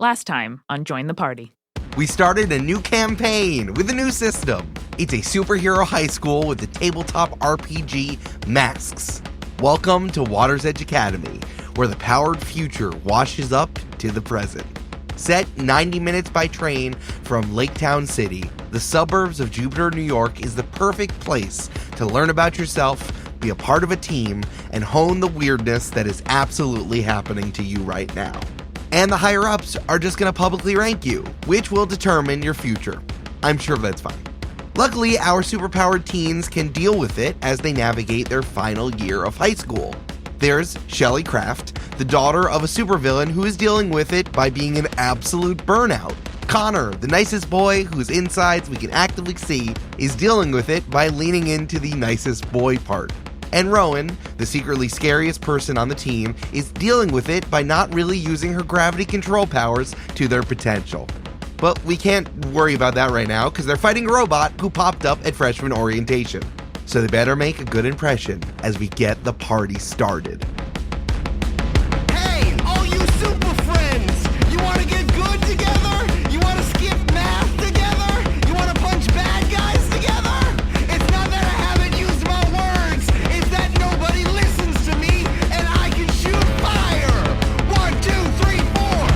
Last time on Join the Party. We started a new campaign with a new system. It's a superhero high school with a tabletop RPG, Masks. Welcome to Water's Edge Academy, where the powered future washes up to the present. Set 90 minutes by train from Lake Town City, the suburbs of Jupiter, New York is the perfect place to learn about yourself, be a part of a team, and hone the weirdness that is absolutely happening to you right now. And the higher-ups are just going to publicly rank you, which will determine your future. I'm sure that's fine. Luckily, our superpowered teens can deal with it as they navigate their final year of high school. There's Shelly Craft, the daughter of a supervillain who is dealing with it by being an absolute burnout. Connor, the nicest boy whose insides we can actively see, is dealing with it by leaning into the nicest boy part. And Rowan, the secretly scariest person on the team, is dealing with it by not really using her gravity control powers to their potential. But we can't worry about that right now because they're fighting a robot who popped up at freshman orientation. So they better make a good impression as we get the party started. Hey, all you super friends! You want to get good together? You want to skip math together? You want to punch bad guys together? It's not that I haven't used my words, it's that nobody listens to me and I can shoot fire! 1, 2, 3, 4!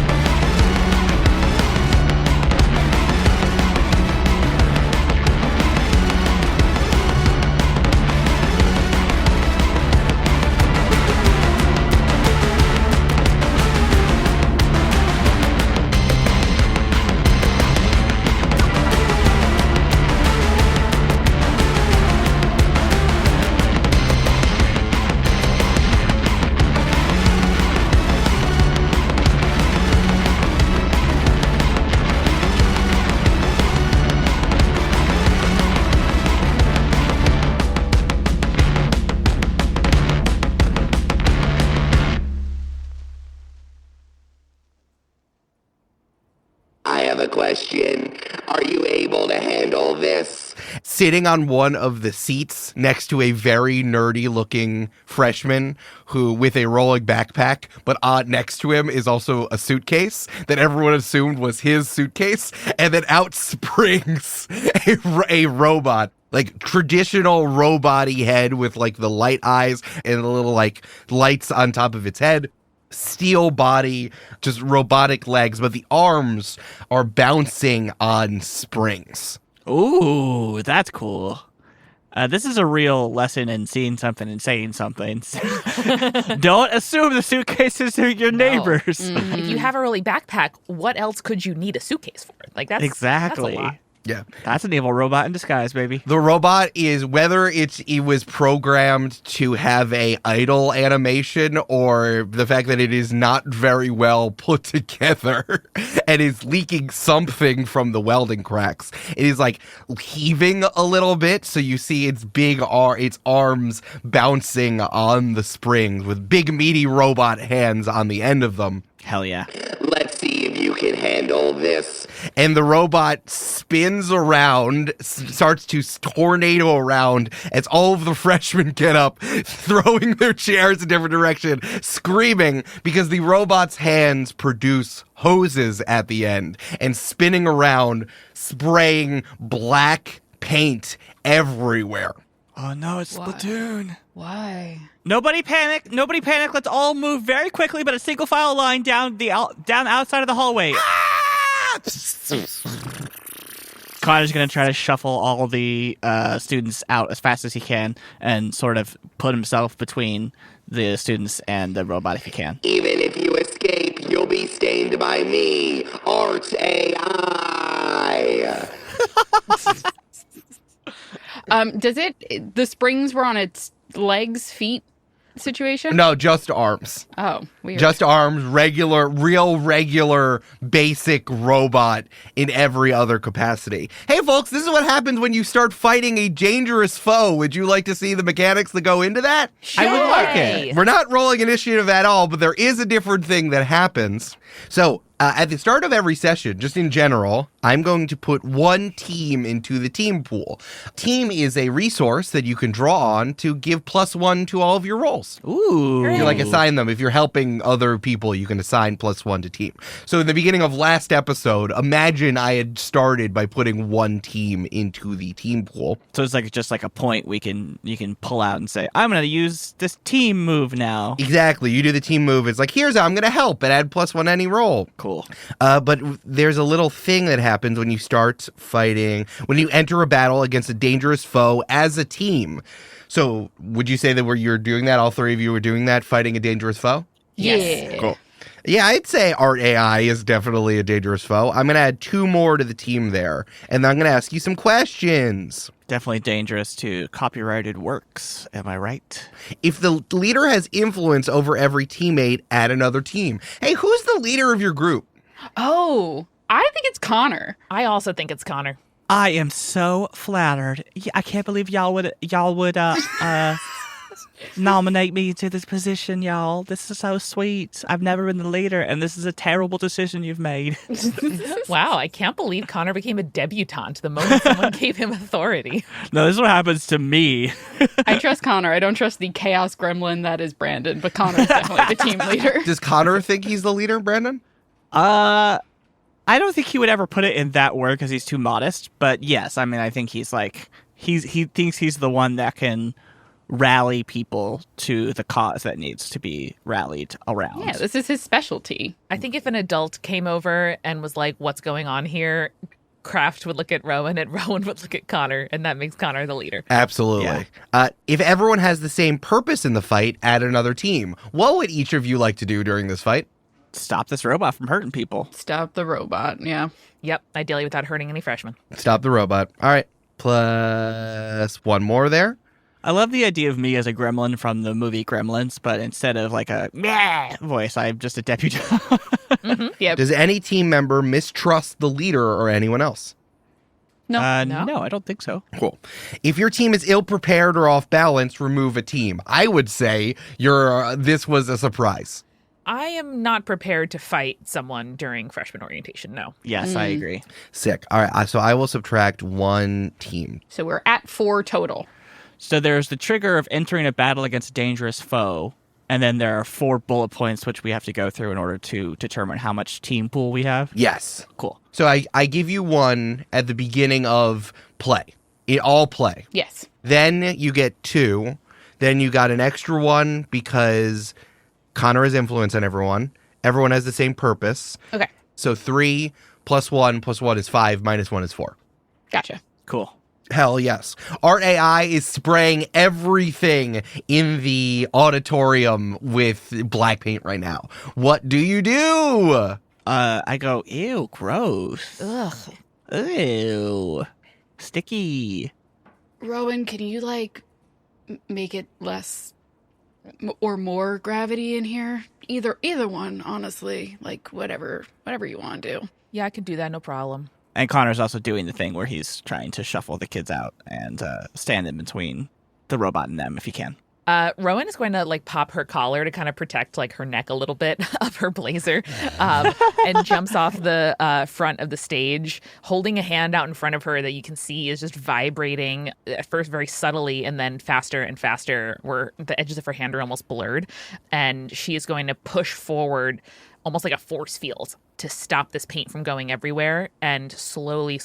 I have a question. Are you able to handle this? Sitting on one of the seats next to a very nerdy-looking freshman who, with a rolling backpack, but next to him is also a suitcase that everyone assumed was his suitcase, and then out springs a robot. Like, traditional robot-y head with, like, the light eyes and the little, like, lights on top of its head. Steel body, just robotic legs, but the arms are bouncing on springs. Ooh, that's cool. This is a real lesson in seeing something and saying something. Don't assume the suitcases are your neighbors. Mm-hmm. If you have a really backpack, what else could you need a suitcase for? Like that's exactly. That's a lot. Yeah. That's an evil robot in disguise, baby. The robot is, whether it was programmed to have a idle animation or the fact that it is not very well put together and is leaking something from the welding cracks. It is like heaving a little bit, so you see its its arms bouncing on the springs with big meaty robot hands on the end of them. Hell yeah. Let's see if you can handle this. And the robot spins around, starts to tornado around as all of the freshmen get up, throwing their chairs in different directions, screaming because the robot's hands produce hoses at the end and spinning around, spraying black paint everywhere. Oh no, it's Splatoon. Why? Nobody panic. Let's all move very quickly, but a single file line down outside of the hallway. Connor's going to try to shuffle all the students out as fast as he can and sort of put himself between the students and the robot if he can. Even if you escape, you'll be stained by me, Art AI. The springs were on its legs, feet situation? No, just arms. Oh, weird. Just arms, regular, basic robot in every other capacity. Hey, folks, this is what happens when you start fighting a dangerous foe. Would you like to see the mechanics that go into that? Sure. I would like it. We're not rolling initiative at all, but there is a different thing that happens. So, At the start of every session, just in general, I'm going to put one team into the team pool. Team is a resource that you can draw on to give +1 to all of your rolls. Ooh. You assign them. If you're helping other people, you can assign +1 to team. So in the beginning of last episode, imagine I had started by putting one team into the team pool. So it's just like a point you can pull out and say, I'm going to use this team move now. Exactly. You do the team move. It's like, here's how I'm going to help and add +1 any roll. Cool. But there's a little thing that happens when you start fighting, when you enter a battle against a dangerous foe as a team. So would you say that you're doing that? All three of you were doing that, fighting a dangerous foe? Yes. Cool. Yeah, I'd say Art AI is definitely a dangerous foe. I'm going to add 2 more to the team there, and I'm going to ask you some questions. Definitely dangerous to copyrighted works. Am I right? If the leader has influence over every teammate, add another team. Hey, who's the leader of your group? Oh, I think it's Connor. I also think it's Connor. I am so flattered. I can't believe y'all would nominate me to this position, y'all. This is so sweet. I've never been the leader, and this is a terrible decision you've made. Wow, I can't believe Connor became a debutante the moment someone gave him authority. No, this is what happens to me. I trust Connor. I don't trust the chaos gremlin that is Brandon, but Connor's definitely the team leader. Does Connor think he's the leader, Brandon? I don't think he would ever put it in that word because he's too modest. But yes, I mean, I think he thinks he's the one that can rally people to the cause that needs to be rallied around. Yeah, this is his specialty. I think if an adult came over and was like, what's going on here? Kraft would look at Rowan and Rowan would look at Connor, and that makes Connor the leader. Absolutely. Yeah. If everyone has the same purpose in the fight, add another team. What would each of you like to do during this fight? Stop this robot from hurting people. Stop the robot, yeah. Yep, ideally without hurting any freshmen. Stop the robot. All right. +1 more there. I love the idea of me as a gremlin from the movie Gremlins, but instead of like a meh voice, I'm just a debutante. Mm-hmm. Yep. Does any team member mistrust the leader or anyone else? No. No, I don't think so. Cool. If your team is ill-prepared or off balance, remove a team. I would say this was a surprise. I am not prepared to fight someone during freshman orientation, no. Yes, I agree. Sick. All right, so I will subtract 1 team. So we're at 4 total. So there's the trigger of entering a battle against a dangerous foe, and then there are 4 bullet points which we have to go through in order to determine how much team pool we have. Yes. Cool. So I give you 1 at the beginning of play. All play. Yes. Then you get 2. Then you got an extra 1 because Connor has influence on everyone. Everyone has the same purpose. Okay. So 3 + 1 + 1 is 5, -1 is 4. Gotcha. Cool. Hell yes. Art AI is spraying everything in the auditorium with black paint right now. What do you do? I go, ew, gross. Ugh. Ew. Sticky. Rowan, can you, make it less or more gravity in here? Either one, honestly. Whatever you want to do. Yeah, I can do that, no problem. And Connor's also doing the thing where he's trying to shuffle the kids out and stand in between the robot and them if he can. Rowan is going to pop her collar to kind of protect her neck a little bit of her blazer, and jumps off the front of the stage, holding a hand out in front of her that you can see is just vibrating at first very subtly and then faster and faster, where the edges of her hand are almost blurred, and she is going to push forward almost like a force field to stop this paint from going everywhere and slowly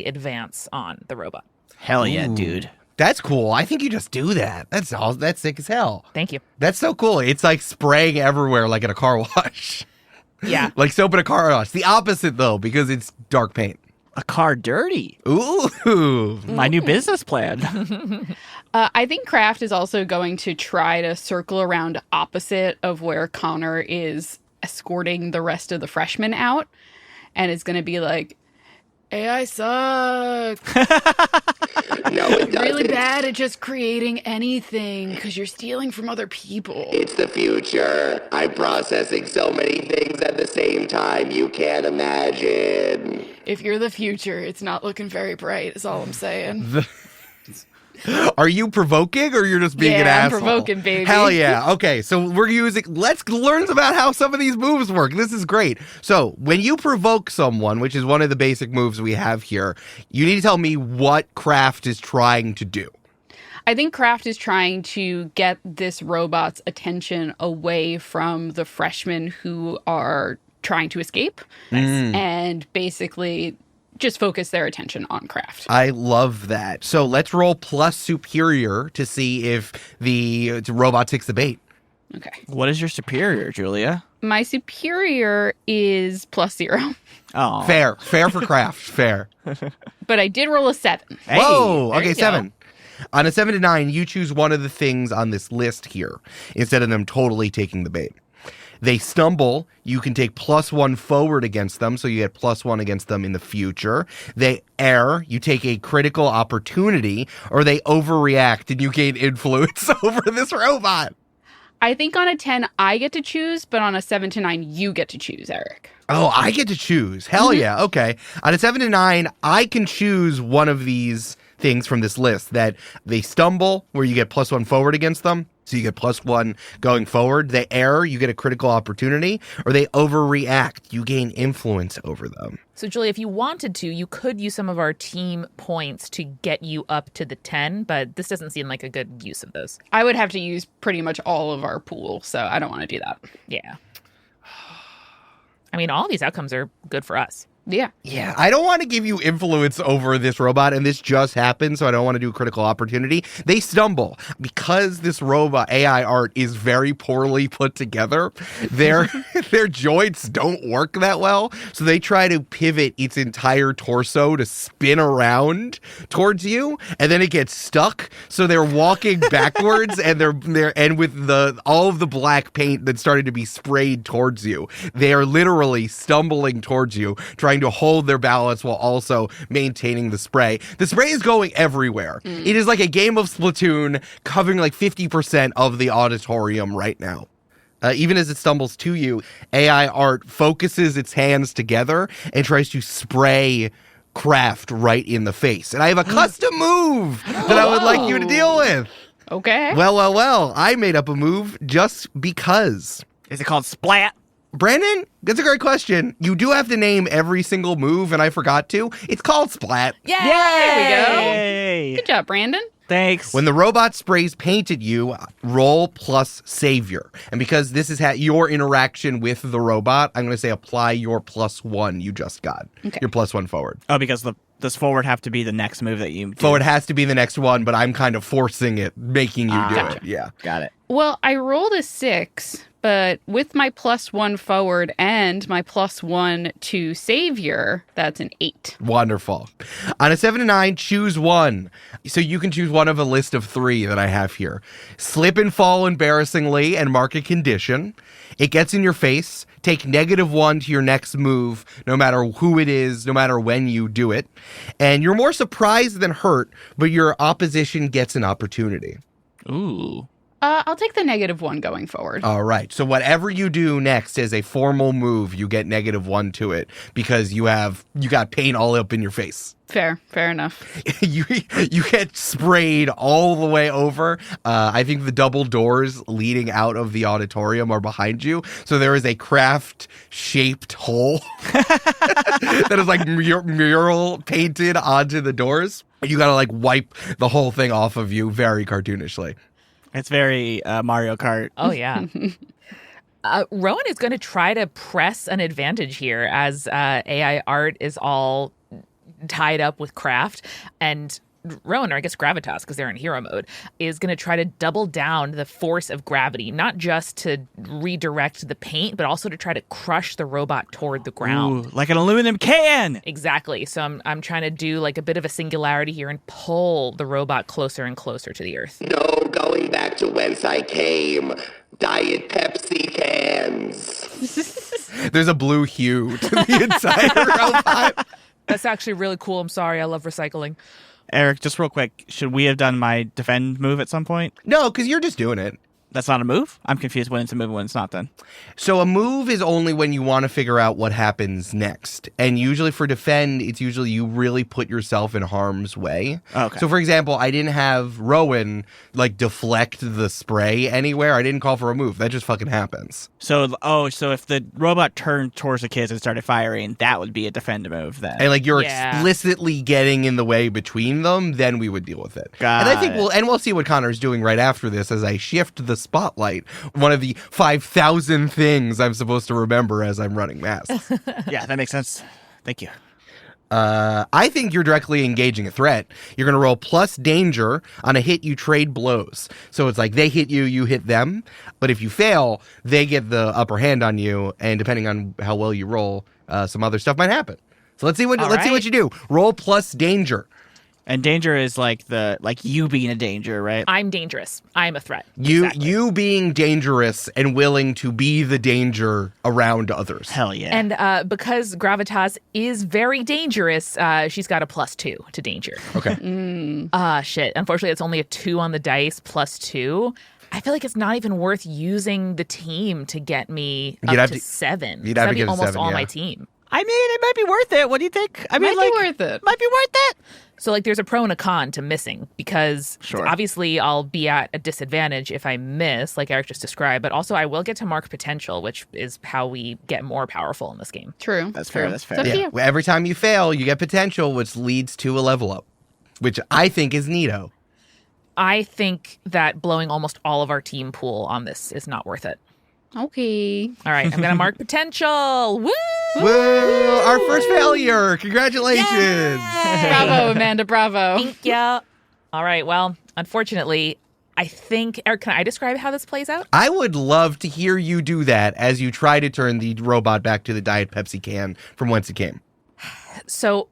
advance on the robot. Hell yeah, Ooh. dude. That's cool. I think you just do that. That's sick as hell. Thank you. That's so cool. It's like spraying everywhere like in a car wash. Yeah. Like soap in a car wash. The opposite though, because it's dark paint. A car dirty. Ooh. My new business plan. I think Kraft is also going to try to circle around opposite of where Connor is escorting the rest of the freshmen out, and it's going to be like, AI suck. No, it doesn't. Really bad at just creating anything because you're stealing from other people. It's the future. I'm processing so many things at the same time you can't imagine. If you're the future, it's not looking very bright, is all I'm saying. Are you provoking or you're just being an I'm asshole? provoking, baby. Hell yeah. Okay, so let's learn about how some of these moves work. This is great. So when you provoke someone, which is one of the basic moves we have here, you need to tell me what Craft is trying to do. I think Kraft is trying to get this robot's attention away from the freshmen who are trying to escape and basically just focus their attention on Kraft. I love that. So let's roll plus superior to see if the robot takes the bait. Okay. What is your superior, Julia? My superior is +0. Oh, Fair for Craft. Fair. But I did roll a 7. Hey, Whoa. there Okay, you go. 7. On a 7 to 9, you choose one of the things on this list here instead of them totally taking the bait. They stumble, you can take +1 forward against them, so you get +1 against them in the future. They err, you take a critical opportunity, or they overreact and you gain influence over this robot. I think on a 10, I get to choose, but on a 7 to 9, you get to choose, Eric. Oh, I get to choose. Hell yeah. Okay. On a 7 to 9, I can choose one of these things from this list that they stumble, where you get +1 forward against them. So you get +1 going forward. They err, you get a critical opportunity, or they overreact, you gain influence over them. So, Julie, if you wanted to, you could use some of our team points to get you up to the 10, but this doesn't seem like a good use of those. I would have to use pretty much all of our pool, so I don't want to do that. Yeah. I mean, all these outcomes are good for us. Yeah. Yeah, I don't want to give you influence over this robot, and this just happened, so I don't want to do a critical opportunity. They stumble. Because this robot AI art is very poorly put together, their joints don't work that well, so they try to pivot its entire torso to spin around towards you, and then it gets stuck, so they're walking backwards, and and with all of the black paint that started to be sprayed towards you, they are literally stumbling towards you, trying to hold their balance while also maintaining the spray. The spray is going everywhere. It is like a game of Splatoon covering like 50% of the auditorium right now. Even as it stumbles to you, AI art focuses its hands together and tries to spray Craft right in the face. And I have a custom move that I would like you to deal with. Okay. Well. I made up a move just because. is it called Splat? Brandon, that's a great question. You do have to name every single move, and I forgot to. It's called Splat. Yay! Yay! Good job, Brandon. Thanks. When the robot sprays paint at you, roll plus savior. And because this is your interaction with the robot, I'm going to say apply your +1 you just got. Okay. Your +1 forward. Oh, because does forward have to be the next move that you do? Forward has to be the next one, but I'm kind of forcing it, making you do Gotcha. it. Yeah. Got it. Well, I rolled a 6, but with my +1 forward and my +1 to savior, that's an 8. Wonderful. On a 7 to 9, choose one. So you can choose one of a list of 3 that I have here. Slip and fall embarrassingly and mark a condition. It gets in your face. Take -1 to your next move, no matter who it is, no matter when you do it. And you're more surprised than hurt, but your opposition gets an opportunity. Ooh. I'll take the -1 going forward. All right. So whatever you do next is a formal move. You get -1 to it because you got paint all up in your face. Fair enough. you get sprayed all the way over. I think the double doors leading out of the auditorium are behind you. So there is a craft-shaped hole that is like mural painted onto the doors. You got to like wipe the whole thing off of you very cartoonishly. It's very Mario Kart. Oh, yeah. Rowan is going to try to press an advantage here as AI art is all tied up with Craft. And Rowan, or I guess Gravitas, because they're in hero mode, is going to try to double down the force of gravity, not just to redirect the paint, but also to try to crush the robot toward the ground. Ooh, like an aluminum can. Exactly. So I'm trying to do like a bit of a singularity here and pull the robot closer and closer to the earth. No going back to whence I came. Diet Pepsi cans. There's a blue hue to the entire robot. That's actually really cool. I'm sorry. I love recycling. Eric, just real quick, should we have done my defend move at some point? No, because you're just doing it. That's not a move? I'm confused when it's a move and when it's not then. So a move is only when you want to figure out what happens next. And usually for defend, it's usually you really put yourself in harm's way. Okay. So for example, I didn't have Rowan deflect the spray anywhere. I didn't call for a move. That just fucking happens. So if the robot turned towards the kids and started firing, that would be a defend move then. And you're Yeah. explicitly getting in the way between them, then we would deal with it. Got and I think it. we'll see what Connor's doing right after this as I shift the spotlight. One of the 5,000 things I'm supposed to remember as I'm running masks. Yeah, that makes sense. Thank you. I think you're directly engaging a threat. You're going to roll plus danger. On a hit, you trade blows. So it's they hit you, you hit them. But if you fail, they get the upper hand on you. And depending on how well you roll, some other stuff might happen. So let's see what you do. Roll plus danger. And danger is you being a danger, right? I'm dangerous. I'm a threat. You being dangerous and willing to be the danger around others. Hell yeah. And because Gravitas is very dangerous, she's got a +2 to danger. Okay. Shit. Unfortunately, it's only a 2 on the dice, +2. I feel like it's not even worth using the team to get me up to 7. You'd have to That'd be get a almost 7, all yeah. my team. I mean, it might be worth it. What do you think? I mean, Might be worth it. Might be worth it. So there's a pro and a con to missing because Sure. obviously I'll be at a disadvantage if I miss, like Eric just described, but also I will get to mark potential, which is how we get more powerful in this game. True. That's True. fair, that's fair. It's up to Yeah. you. Every time you fail, you get potential, which leads to a level up, which I think is neato. I think that blowing almost all of our team pool on this is not worth it. Okay. All right, I'm going to mark potential. Woo! Woo! Our first failure. Congratulations. Bravo, Amanda. Bravo. Thank you. All right, well, unfortunately, I think, Eric, can I describe how this plays out? I would love to hear you do that as you try to turn the robot back to the Diet Pepsi can from whence it came. So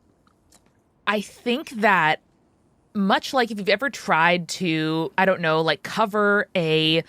I think that much like if you've ever tried to, I don't know, cover a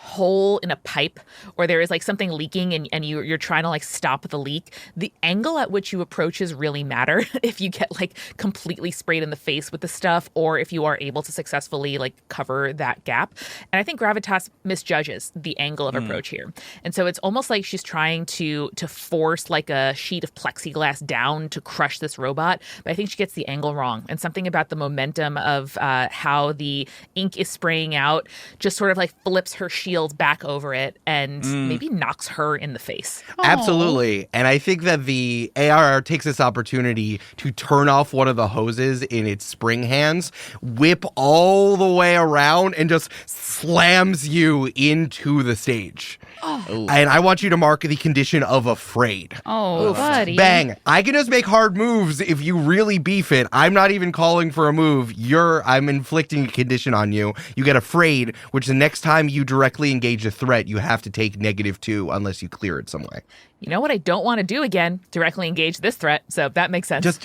hole in a pipe or there is something leaking and you're trying to stop the leak, the angle at which you approaches really matter if you get completely sprayed in the face with the stuff or if you are able to successfully cover that gap. And I think Gravitas misjudges the angle of approach here. And so it's almost like she's trying to force a sheet of plexiglass down to crush this robot, but I think she gets the angle wrong. And something about the momentum of how the ink is spraying out just sort of flips her shield back over it and maybe knocks her in the face. Absolutely. And I think that the ARR takes this opportunity to turn off one of the hoses in its spring hands, whip all the way around, and just slams you into the stage. Oh. And I want you to mark the condition of afraid. Oh, buddy. Bang. I can just make hard moves if you really beef it. I'm not even calling for a move. I'm inflicting a condition on you. You get afraid, which the next time you directly engage a threat, you have to take -2 unless you clear it some way. You know what I don't want to do again? Directly engage this threat. So that makes sense.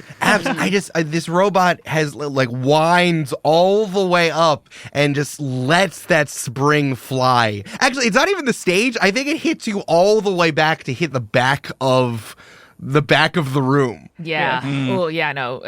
This robot has winds all the way up and just lets that spring fly. Actually, it's not even the stage. I think it hits you all the way back to hit the back of the room. Yeah. Oh, yeah, no.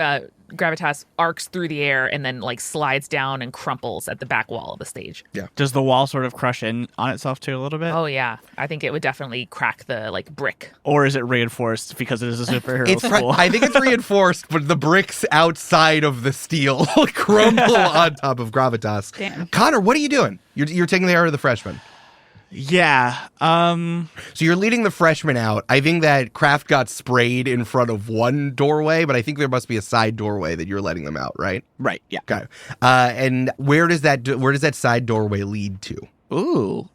Gravitas arcs through the air and then slides down and crumples at the back wall of the stage. Yeah. Does the wall sort of crush in on itself too a little bit? Oh, yeah. I think it would definitely crack the brick. Or is it reinforced because it is a superhero school? I think it's reinforced, but the bricks outside of the steel crumble on top of Gravitas. Damn. Connor, what are you doing? You're taking the air of the freshman. Yeah. So you're leading the freshmen out. I think that Kraft got sprayed in front of one doorway, but I think there must be a side doorway that you're letting them out, right? Right. Yeah. Okay. And where does that side doorway lead to? Ooh.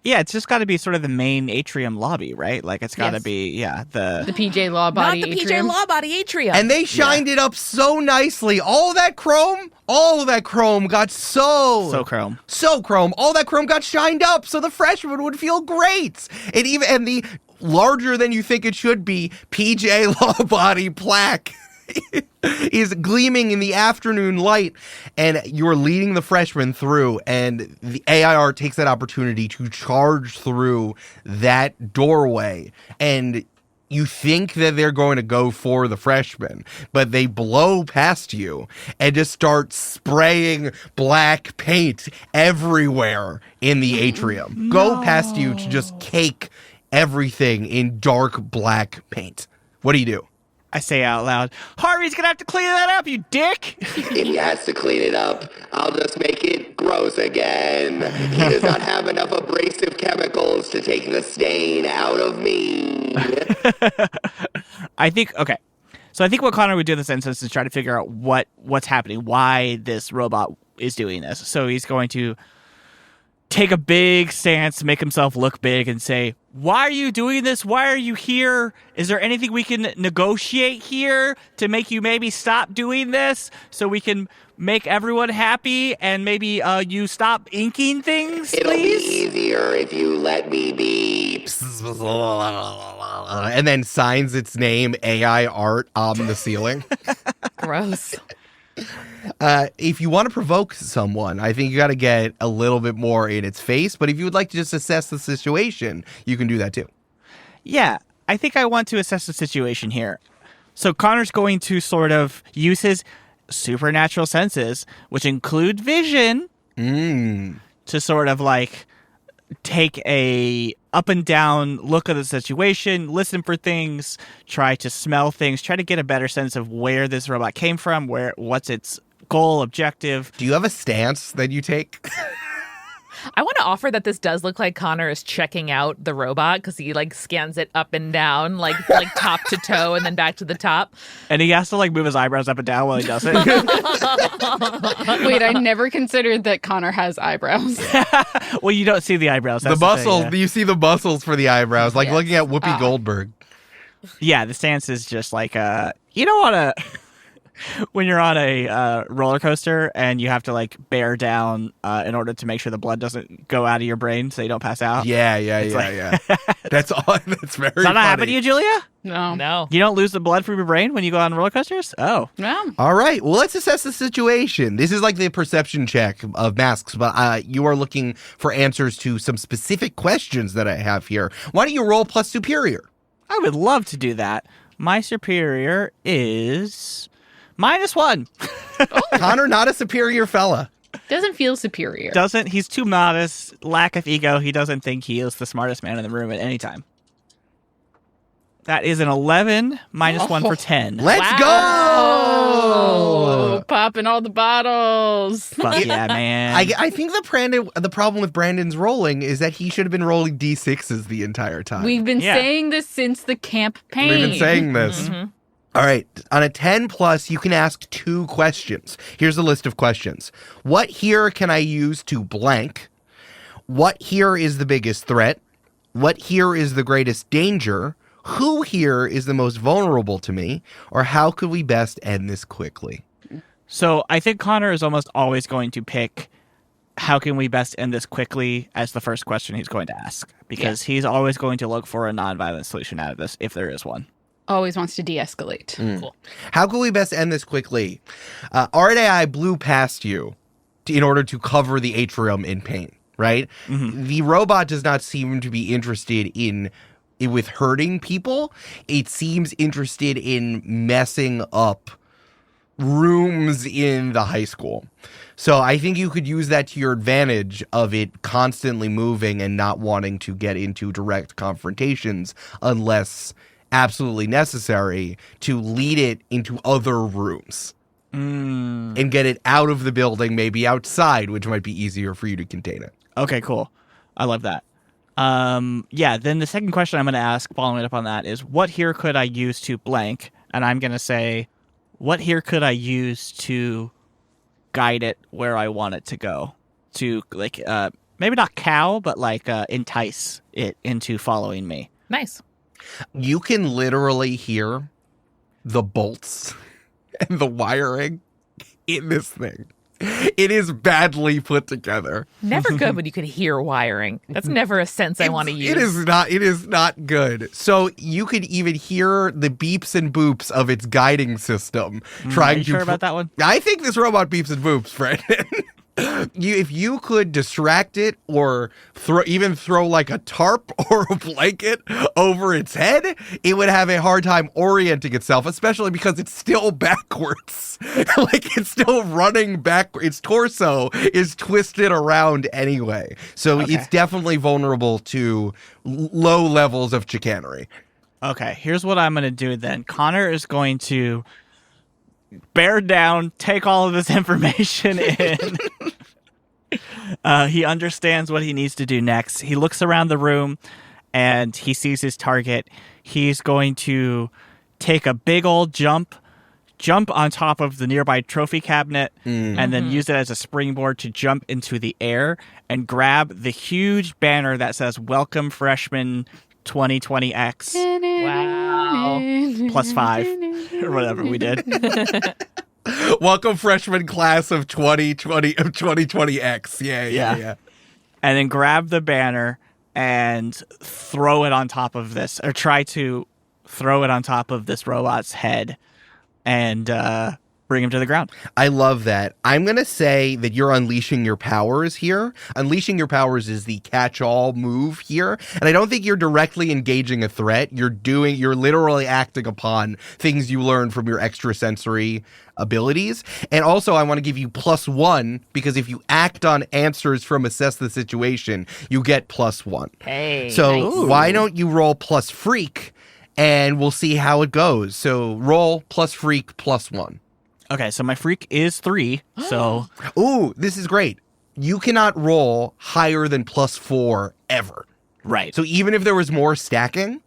Yeah, it's just got to be sort of the main atrium lobby, right? It's got to Yes. be, The PJ Law Body Not the atrium. PJ Law Body atrium. And they shined it up so nicely. All of that chrome got so chrome. so chrome. All that chrome got shined up so the freshmen would feel great. And the larger than you think it should be PJ Law Body plaque is gleaming in the afternoon light, and you're leading the freshmen through, and the AIR takes that opportunity to charge through that doorway, and You think that they're going to go for the freshman, but they blow past you and just start spraying black paint everywhere in the atrium. Go past you to just cake everything in dark black paint. What do you do? I say out loud, Harvey's gonna have to clean that up, you dick! If he has to clean it up, I'll just make it gross again. He does not have enough abrasive chemicals to take the stain out of me. I think what Connor would do in this instance is try to figure out what's happening, why this robot is doing this. So he's going to take a big stance, make himself look big, and say, why are you doing this? Why are you here? Is there anything we can negotiate here to make you maybe stop doing this so we can make everyone happy and maybe you stop inking things, It'll please? be easier if you let me be. And then signs its name AI art on the ceiling. Gross. If you want to provoke someone, I think you got to get a little bit more in its face. But if you would like to just assess the situation, you can do that too. Yeah, I think I want to assess the situation here. So Connor's going to sort of use his supernatural senses, which include vision, to sort of like take a up and down look of the situation, listen for things, try to smell things, try to get a better sense of where this robot came from, what's its goal, objective. Do you have a stance that you take? I want to offer that this does look like Connor is checking out the robot because he like scans it up and down, like top to toe and then back to the top. And he has to like move his eyebrows up and down while he does it. Wait, I never considered that Connor has eyebrows. Well, you don't see the eyebrows. The That's muscles, thing, yeah. You see the muscles for the eyebrows, like Yes. looking at Whoopi Goldberg. Yeah, the stance is just like you don't want to when you're on a roller coaster and you have to like bear down in order to make sure the blood doesn't go out of your brain so you don't pass out. Yeah. That's all. That's very. Does that not happen to you, Julia? No. You don't lose the blood from your brain when you go on roller coasters? Oh. No. All right. Well, let's assess the situation. This is like the perception check of masks, but you are looking for answers to some specific questions that I have here. Why don't you roll plus superior? I would love to do that. My superior is -1. Connor, not a superior fella. Doesn't feel superior. He's too modest, lack of ego. He doesn't think he is the smartest man in the room at any time. That is an 11, -1 for 10. Let's go! Oh, popping all the bottles. Fuck yeah, man. I think the problem with Brandon's rolling is that he should have been rolling D6s the entire time. We've been Yeah. saying this since the Camp-Paign. We've been saying this. All right. On a 10 plus, you can ask 2 questions. Here's a list of questions. What here can I use to blank? What here is the biggest threat? What here is the greatest danger? Who here is the most vulnerable to me? Or how could we best end this quickly? So I think Connor is almost always going to pick how can we best end this quickly as the first question he's going to ask. Because he's always going to look for a nonviolent solution out of this, if there is one. Always wants to de-escalate. Cool. How can we best end this quickly? RAI blew past you in order to cover the atrium in paint, right? The robot does not seem to be interested with hurting people. It seems interested in messing up rooms in the high school. So I think you could use that to your advantage of it constantly moving and not wanting to get into direct confrontations unless absolutely necessary, to lead it into other rooms and get it out of the building, maybe outside, which might be easier for you to contain it. Okay, cool. I love that. Then the second question I'm going to ask, following up on that, is what here could I use to blank? And I'm going to say, what here could I use to guide it where I want it to go? To, like, maybe not cow, but, like, entice it into following me. Nice. You can literally hear the bolts and the wiring in this thing. It is badly put together. Never good when you can hear wiring. That's never a sense I want to use. It is not good. So you could even hear the beeps and boops of its guiding system Are you sure about that one? I think this robot beeps and boops, Brandon. If you could distract it or throw like a tarp or a blanket over its head, it would have a hard time orienting itself, especially because it's still backwards. Like it's still running back. Its torso is twisted around anyway. So it's definitely vulnerable to low levels of chicanery. Okay, here's what I'm going to do then. Connor is going to bear down, take all of this information in. He understands what he needs to do next. He looks around the room and he sees his target. He's going to take a big old jump on top of the nearby trophy cabinet, and then use it as a springboard to jump into the air and grab the huge banner that says "Welcome Freshman 2020X." Wow. +5 or whatever we did. Welcome freshman class of 2020X. Yeah. And then grab the banner and throw it on top of this, or try to throw it on top of this robot's head and bring him to the ground. I love that. I'm going to say that you're unleashing your powers here. Unleashing your powers is the catch-all move here. And I don't think you're directly engaging a threat. You're literally acting upon things you learn from your extrasensory abilities. And also I want to give you +1 because if you act on answers from assess the situation, you get +1. Hey. So nice. why don't you roll +freak and we'll see how it goes. So roll +freak +1. Okay, so my freak is 3, so... Ooh, this is great. You cannot roll higher than +4 ever. Right. So even if there was more stacking,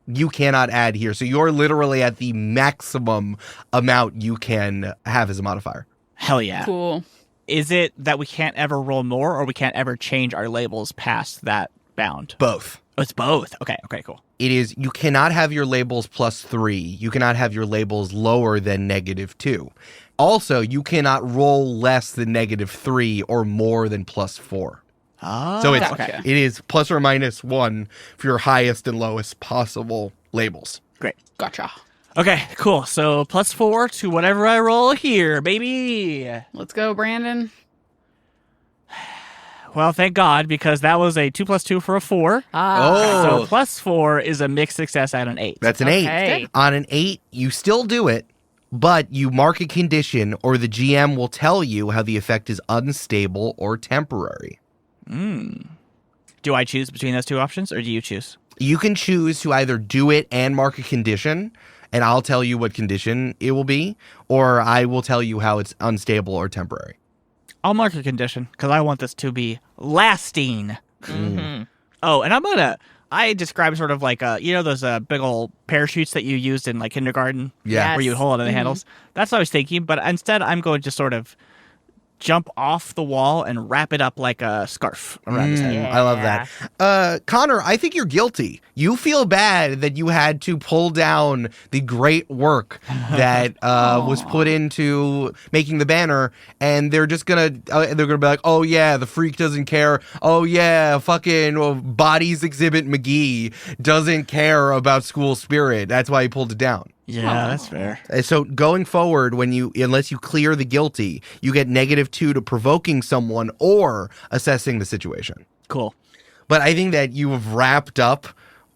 you cannot add here. So you're literally at the maximum amount you can have as a modifier. Hell yeah. Cool. Is it that we can't ever roll more, or we can't ever change our labels past that bound? Both. Oh, it's both. Okay, cool. It is, you cannot have your labels +3. You cannot have your labels lower than -2. Also, you cannot roll less than -3 or more than +4. Oh, So it is ±1 for your highest and lowest possible labels. Great. Gotcha. Okay, cool. So +4 to whatever I roll here, baby. Let's go, Brandon. Well, thank God, because that was a 2 + 2 for a 4. So +4 is a mixed success at an 8. That's an Okay. 8. On an 8, you still do it, but you mark a condition or the GM will tell you how the effect is unstable or temporary. Do I choose between those two options, or do you choose? You can choose to either do it and mark a condition, and I'll tell you what condition it will be, or I will tell you how it's unstable or temporary. I'll mark a condition, because I want this to be lasting. Oh, and I describe sort of like, those big old parachutes that you used in like kindergarten? Yeah. Where you would hold on the handles? That's what I was thinking, but instead I'm going to sort of jump off the wall and wrap it up like a scarf around his head. I love that. Connor, I think you're guilty. You feel bad that you had to pull down the great work that was put into making the banner, and they're just gonna be like, oh yeah, the freak doesn't care. Oh yeah, fucking Bodies Exhibit McGee doesn't care about school spirit. That's why he pulled it down. Yeah, that's fair. So going forward, unless you clear the guilty, you get -2 to provoking someone or assessing the situation. Cool. But I think that you have wrapped up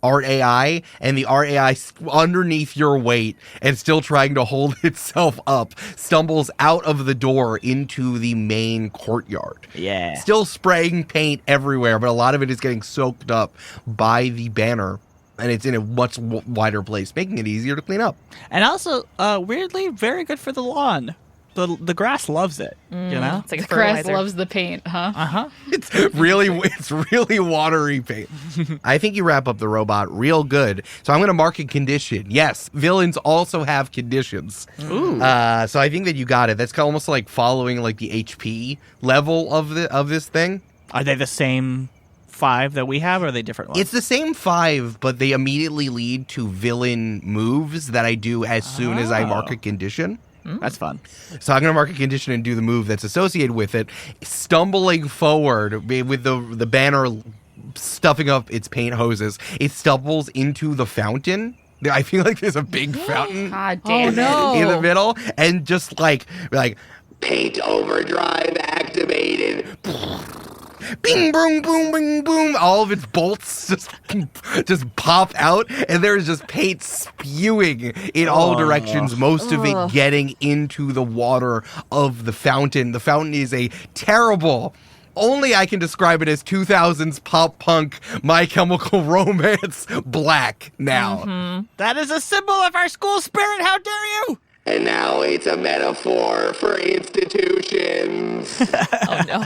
Art AI, and the Art AI underneath your weight and still trying to hold itself up stumbles out of the door into the main courtyard. Yeah. Still spraying paint everywhere, but a lot of it is getting soaked up by the banner. And it's in a much wider place, making it easier to clean up. And also, weirdly, very good for the lawn. The grass loves it, you know? It's like a Grass fertilizer. loves the paint, huh? Uh-huh. It's really watery paint. I think you wrap up the robot real good. So I'm going to mark a condition. Yes, villains also have conditions. Ooh. So I think that you got it. That's almost like following like the HP level of this thing. Are they the same 5 that we have, or are they different ones? It's the same 5, but they immediately lead to villain moves that I do as soon as I mark a condition. That's fun. So I'm going to mark a condition and do the move that's associated with it. Stumbling forward with the banner stuffing up its paint hoses, it stumbles into the fountain. I feel like there's a big fountain God damn in the middle, and just like Paint overdrive activated. Bing, boom, boom, bing, boom. All of its bolts just pop out, and there's just paint spewing in all directions, most of it getting into the water of the fountain. The fountain is a terrible, only I can describe it as 2000s pop punk My Chemical Romance black now. That is a symbol of our school spirit. How dare you? And now it's a metaphor for institutions. Oh, no.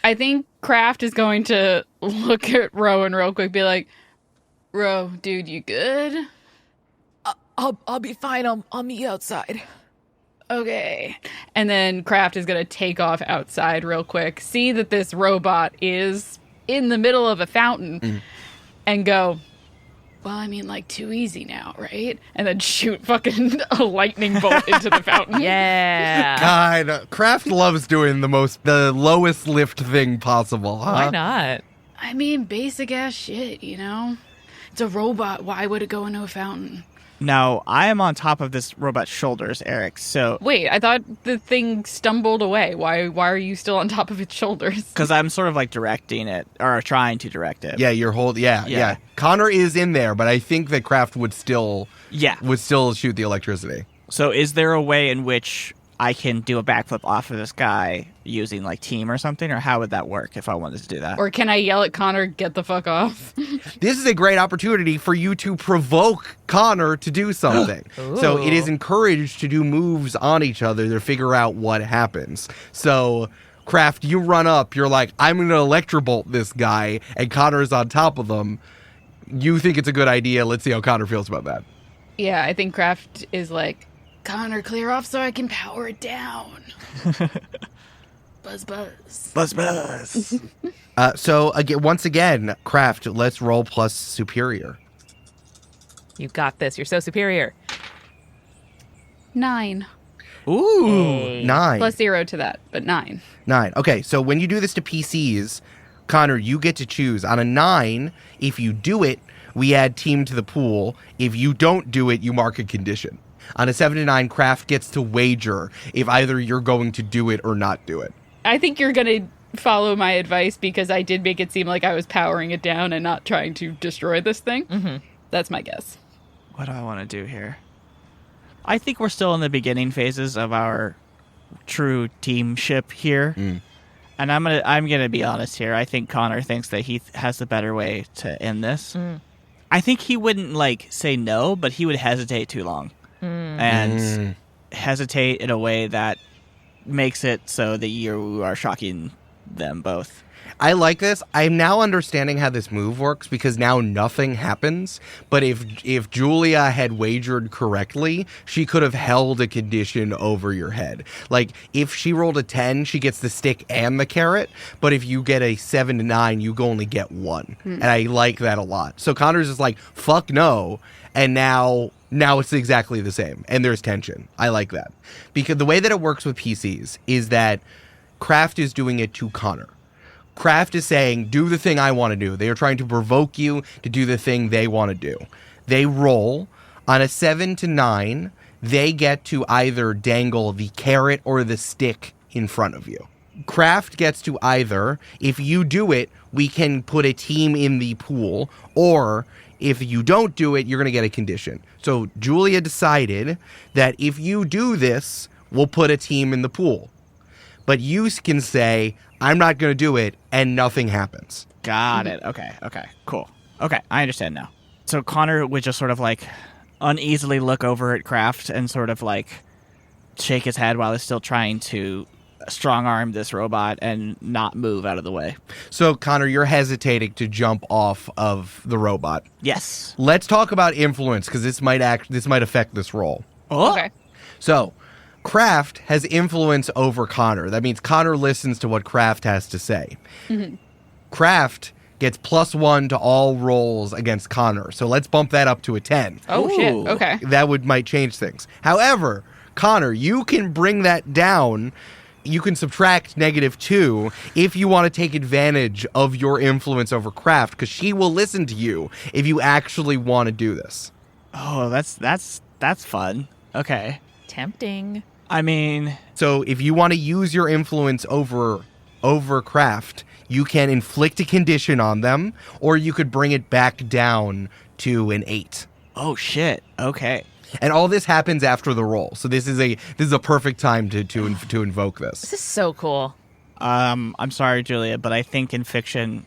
I think Kraft is going to look at Rowan real quick, be like, Ro, dude, you good? I'll be fine. I'll meet you outside. Okay. And then Kraft is going to take off outside real quick, see that this robot is in the middle of a fountain, and go, well, I mean, like, too easy now, right? And then shoot fucking a lightning bolt into the fountain. Yeah. God, Kraft loves doing the lowest lift thing possible, huh? Why not? I mean, basic ass shit, you know? It's a robot. Why would it go into a fountain? Now, I am on top of this robot's shoulders, Eric, so... Wait, I thought the thing stumbled away. Why are you still on top of its shoulders? Because I'm sort of like directing it, or trying to direct it. Yeah, yeah. Connor is in there, but I think that Kraft would still shoot the electricity. So is there a way in which I can do a backflip off of this guy using, like, team or something? Or how would that work if I wanted to do that? Or can I yell at Connor, get the fuck off? This is a great opportunity for you to provoke Connor to do something. So it is encouraged to do moves on each other to figure out what happens. So, Kraft, you run up. You're like, I'm going to electrobolt this guy, and Connor's on top of them. You think it's a good idea. Let's see how Connor feels about that. Yeah, I think Kraft is like, Connor, clear off so I can power it down. Buzz, buzz. Buzz, buzz. So, once again, Kraft, let's roll plus superior. You got this. You're so superior. 9. Ooh. Hey. 9. Plus 0 to that, but 9. 9. Okay, so when you do this to PCs, Connor, you get to choose. On a 9, if you do it, we add team to the pool. If you don't do it, you mark a condition. On a 7 to 9, Kraft gets to wager if either you're going to do it or not do it. I think you're going to follow my advice because I did make it seem like I was powering it down and not trying to destroy this thing. Mm-hmm. That's my guess. What do I want to do here? I think we're still in the beginning phases of our true teamship here. And I'm gonna be honest here. I think Connor thinks that he has the better way to end this. I think he wouldn't, like, say no, but he would hesitate too long. And hesitate in a way that makes it so that you are shocking them both. I like this. I'm now understanding how this move works because now nothing happens. But if Julia had wagered correctly, she could have held a condition over your head. Like, if she rolled a 10, she gets the stick and the carrot. But if you get a 7 to 9, you only get 1. And I like that a lot. So Connor's just like, fuck no. And now it's exactly the same. And there's tension. I like that. Because the way that it works with PCs is that Kraft is doing it to Connor. Kraft is saying, do the thing I want to do. They are trying to provoke you to do the thing they want to do. They roll. On a 7 to 9, they get to either dangle the carrot or the stick in front of you. Kraft gets to either, if you do it, we can put a team in the pool, or if you don't do it, you're going to get a condition. So Julia decided that if you do this, we'll put a team in the pool. But you can say, I'm not going to do it, and nothing happens. Got it. Okay, cool. Okay, I understand now. So Connor would just sort of, like, uneasily look over at Kraft and sort of, like, shake his head while he's still trying to strong-arm this robot and not move out of the way. So, Connor, you're hesitating to jump off of the robot. Yes. Let's talk about influence, because this might affect this roll. Oh. Okay. So, Kraft has influence over Connor. That means Connor listens to what Kraft has to say. Kraft gets +1 to all rolls against Connor. So let's bump that up to a 10. Oh, shit. Ooh. Okay. That might change things. However, Connor, you can bring that down. You can subtract -2 if you want to take advantage of your influence over Kraft, because she will listen to you if you actually want to do this. Oh, that's fun. Okay. Tempting. I mean, So if you want to use your influence over Craft, you can inflict a condition on them, or you could bring it back down to an 8. oh shit. Okay. And all this happens after the roll. So this is a perfect time to invoke This this. is so cool. I'm sorry, Julia, but I think in fiction,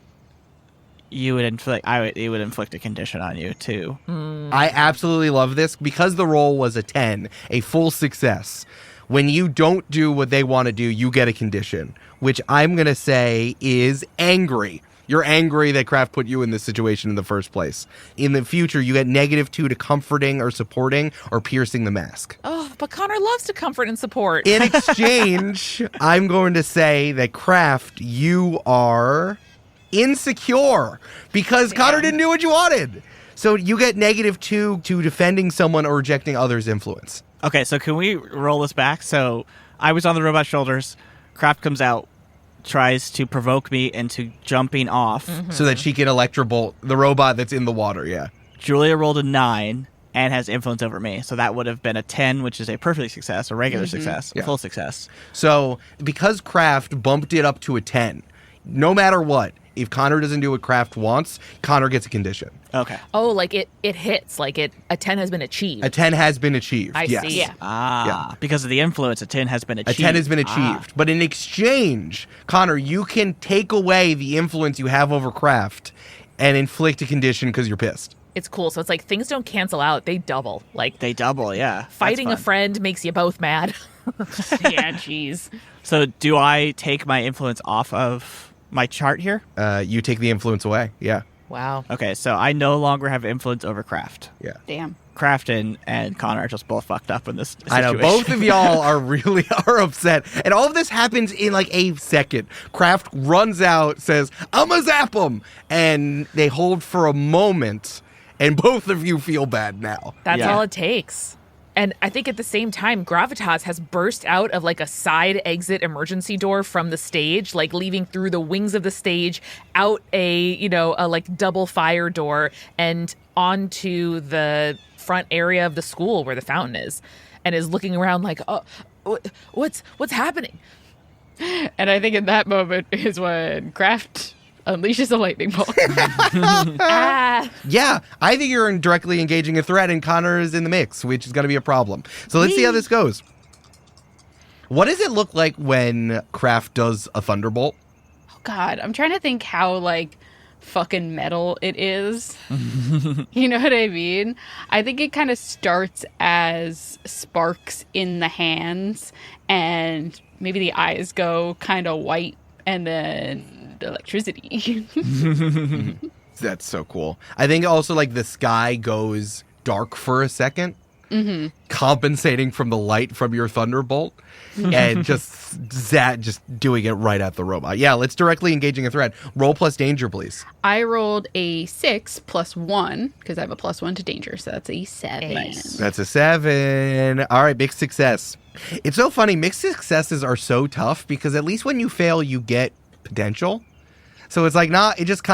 it would inflict a condition on you too. I absolutely love this because the roll was a 10, a full success. When you don't do what they want to do, you get a condition, which I'm going to say is angry. You're angry that Kraft put you in this situation in the first place. In the future, you get -2 to comforting or supporting or piercing the mask. Oh, but Connor loves to comfort and support. In exchange, I'm going to say that Kraft, you are insecure because Connor didn't do what you wanted. So you get -2 to defending someone or rejecting others' influence. Okay, so can we roll this back? So I was on the robot's shoulders. Kraft comes out, tries to provoke me into jumping off. So that she can electrobolt the robot that's in the water, yeah. Julia rolled a 9 and has influence over me. So that would have been a 10, which is a perfect success, a regular success, a Yeah. full success. So because Kraft bumped it up to a 10, no matter what, if Connor doesn't do what Kraft wants, Connor gets a condition. Okay. Oh, like it hits. Like a 10 has been achieved. A 10 has been achieved. I yes. see. Yeah. Ah, because of the influence, a 10 has been A achieved. 10 has been achieved. But in exchange, Connor, you can take away the influence you have over Kraft and inflict a condition because you're pissed. It's cool. So it's like things don't cancel out. They double. Like They double, yeah. That's fighting a fun. friend makes you both mad. Yeah, jeez. So do I take my influence off of my chart here? You take the influence away. Yeah. Wow. Okay, so I no longer have influence over Kraft. Yeah. Damn. Kraft and Connor are just both fucked up in this situation. I know both of y'all are upset, and all of this happens in like a second. Kraft runs out, says, "I'ma zap him," and they hold for a moment, and both of you feel bad now. That's Yeah. all it takes. And I think at the same time, Gravitas has burst out of like a side exit emergency door from the stage, like leaving through the wings of the stage, out a like double fire door and onto the front area of the school where the fountain is, and is looking around like, oh, what's happening? And I think in that moment is when Kraft unleashes a lightning bolt. Ah, Yeah, I think you're directly engaging a threat, and Connor is in the mix, which is going to be a problem. So let's see how this goes. What does it look like when Kraft does a thunderbolt? God, I'm trying to think how like fucking metal it is. You know what I mean? I think it kind of starts as sparks in the hands, and maybe the eyes go kind of white, and then electricity. That's so cool. I think also like the sky goes dark for a second, compensating from the light from your thunderbolt, and just doing it right at the robot. Yeah, let's directly engaging a threat. Roll plus danger, please. I rolled a 6 + 1 because I have a +1 to danger, so that's a 7. Nice. That's a 7. All right, mixed success. It's so funny. Mixed successes are so tough because at least when you fail, you get potential. So it's like it's just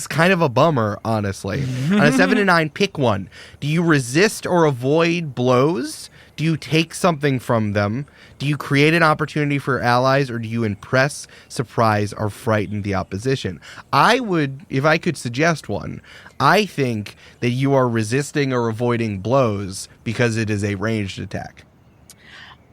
kind of a bummer, honestly. On a 7 to 9, pick one. Do you resist or avoid blows? Do you take something from them? Do you create an opportunity for allies, or do you impress, surprise, or frighten the opposition? I would, if I could suggest one, I think that you are resisting or avoiding blows because it is a ranged attack.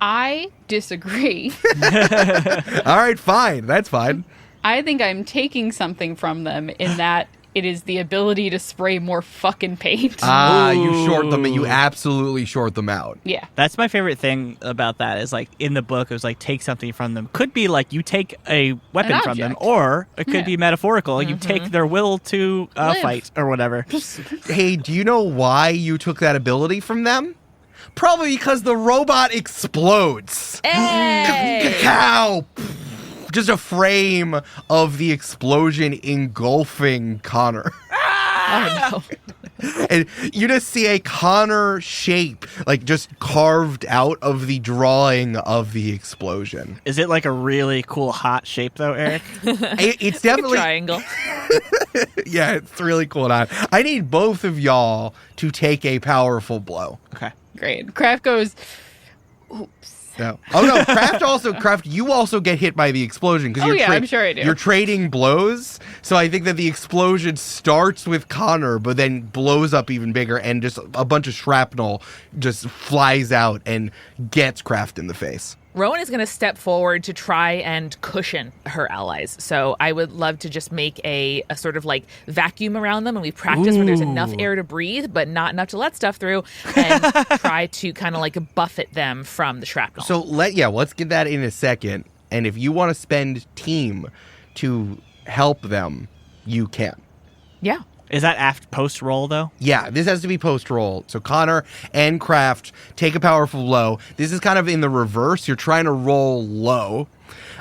I disagree. All right, fine. That's fine. I think I'm taking something from them in that it is the ability to spray more fucking paint. You short them, and you absolutely short them out. Yeah. That's my favorite thing about that is like in the book it was like take something from them. Could be like you take a weapon An from them, object. or it could Yeah. be metaphorical. You take their will to Live. fight or whatever. Hey, do you know why you took that ability from them? Probably because the robot explodes. hey! Cow! Just a frame of the explosion engulfing Connor. Oh no. And you just see a Connor shape, like just carved out of the drawing of the explosion. Is it like a really cool hot shape though, Eric? It's definitely, Triangle. yeah, it's really cool. I need both of y'all to take a powerful blow. Okay. Great. Kraft goes, Oops. No. Oh no, Kraft, you also get hit by the explosion because I'm sure I do. You're trading blows. So I think that the explosion starts with Connor, but then blows up even bigger, and just a bunch of shrapnel just flies out and gets Kraft in the face. Rowan is going to step forward to try and cushion her allies. So I would love to just make a sort of like vacuum around them. And we practice where there's enough air to breathe, but not enough to let stuff through, and try to kind of like buffet them from the shrapnel. So let's get that in a second. And if you want to spend team to help them, you can. Yeah. Is that after post-roll, though? Yeah, this has to be post-roll. So Connor and Kraft take a powerful blow. This is kind of in the reverse. You're trying to roll low,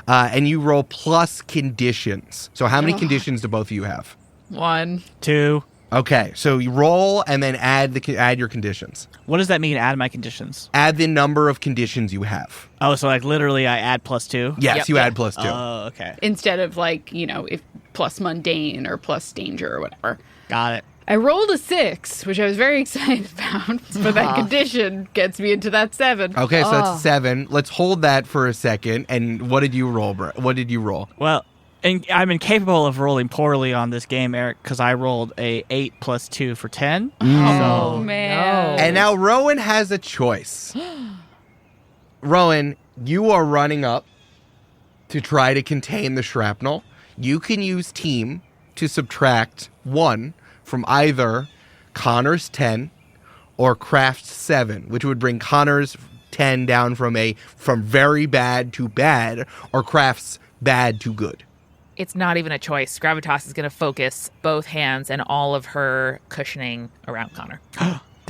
and you roll plus conditions. So how many conditions do both of you have? 1. 2. Okay, so you roll and then add your conditions. What does that mean, add my conditions? Add the number of conditions you have. Oh, so like literally I add +2? Yes, Yep, you yeah. add plus 2. Oh, okay. Instead of like, if plus mundane or plus danger or whatever. Got it. I rolled a 6, which I was very excited about, but that condition gets me into that 7. Okay, so that's 7. Let's hold that for a second. And what did you roll, Brett? What did you roll? Well, and I'm incapable of rolling poorly on this game, Eric, because I rolled a 8 + 2 for 10. Oh, So, man. And now Rowan has a choice. Rowan, you are running up to try to contain the shrapnel. You can use team to subtract 1 from either Connor's 10 or Kraft's 7, which would bring Connor's 10 down from very bad to bad, or Kraft's bad to good. It's not even a choice. Gravitas is going to focus both hands and all of her cushioning around Connor.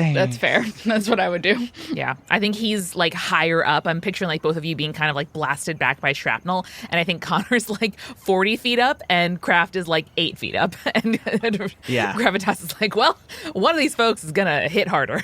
dang. That's fair. That's what I would do. Yeah. I think he's like higher up. I'm picturing like both of you being kind of like blasted back by shrapnel. And I think Connor's like 40 feet up and Kraft is like 8 feet up. And Yeah. Gravitas is like, well, one of these folks is going to hit harder.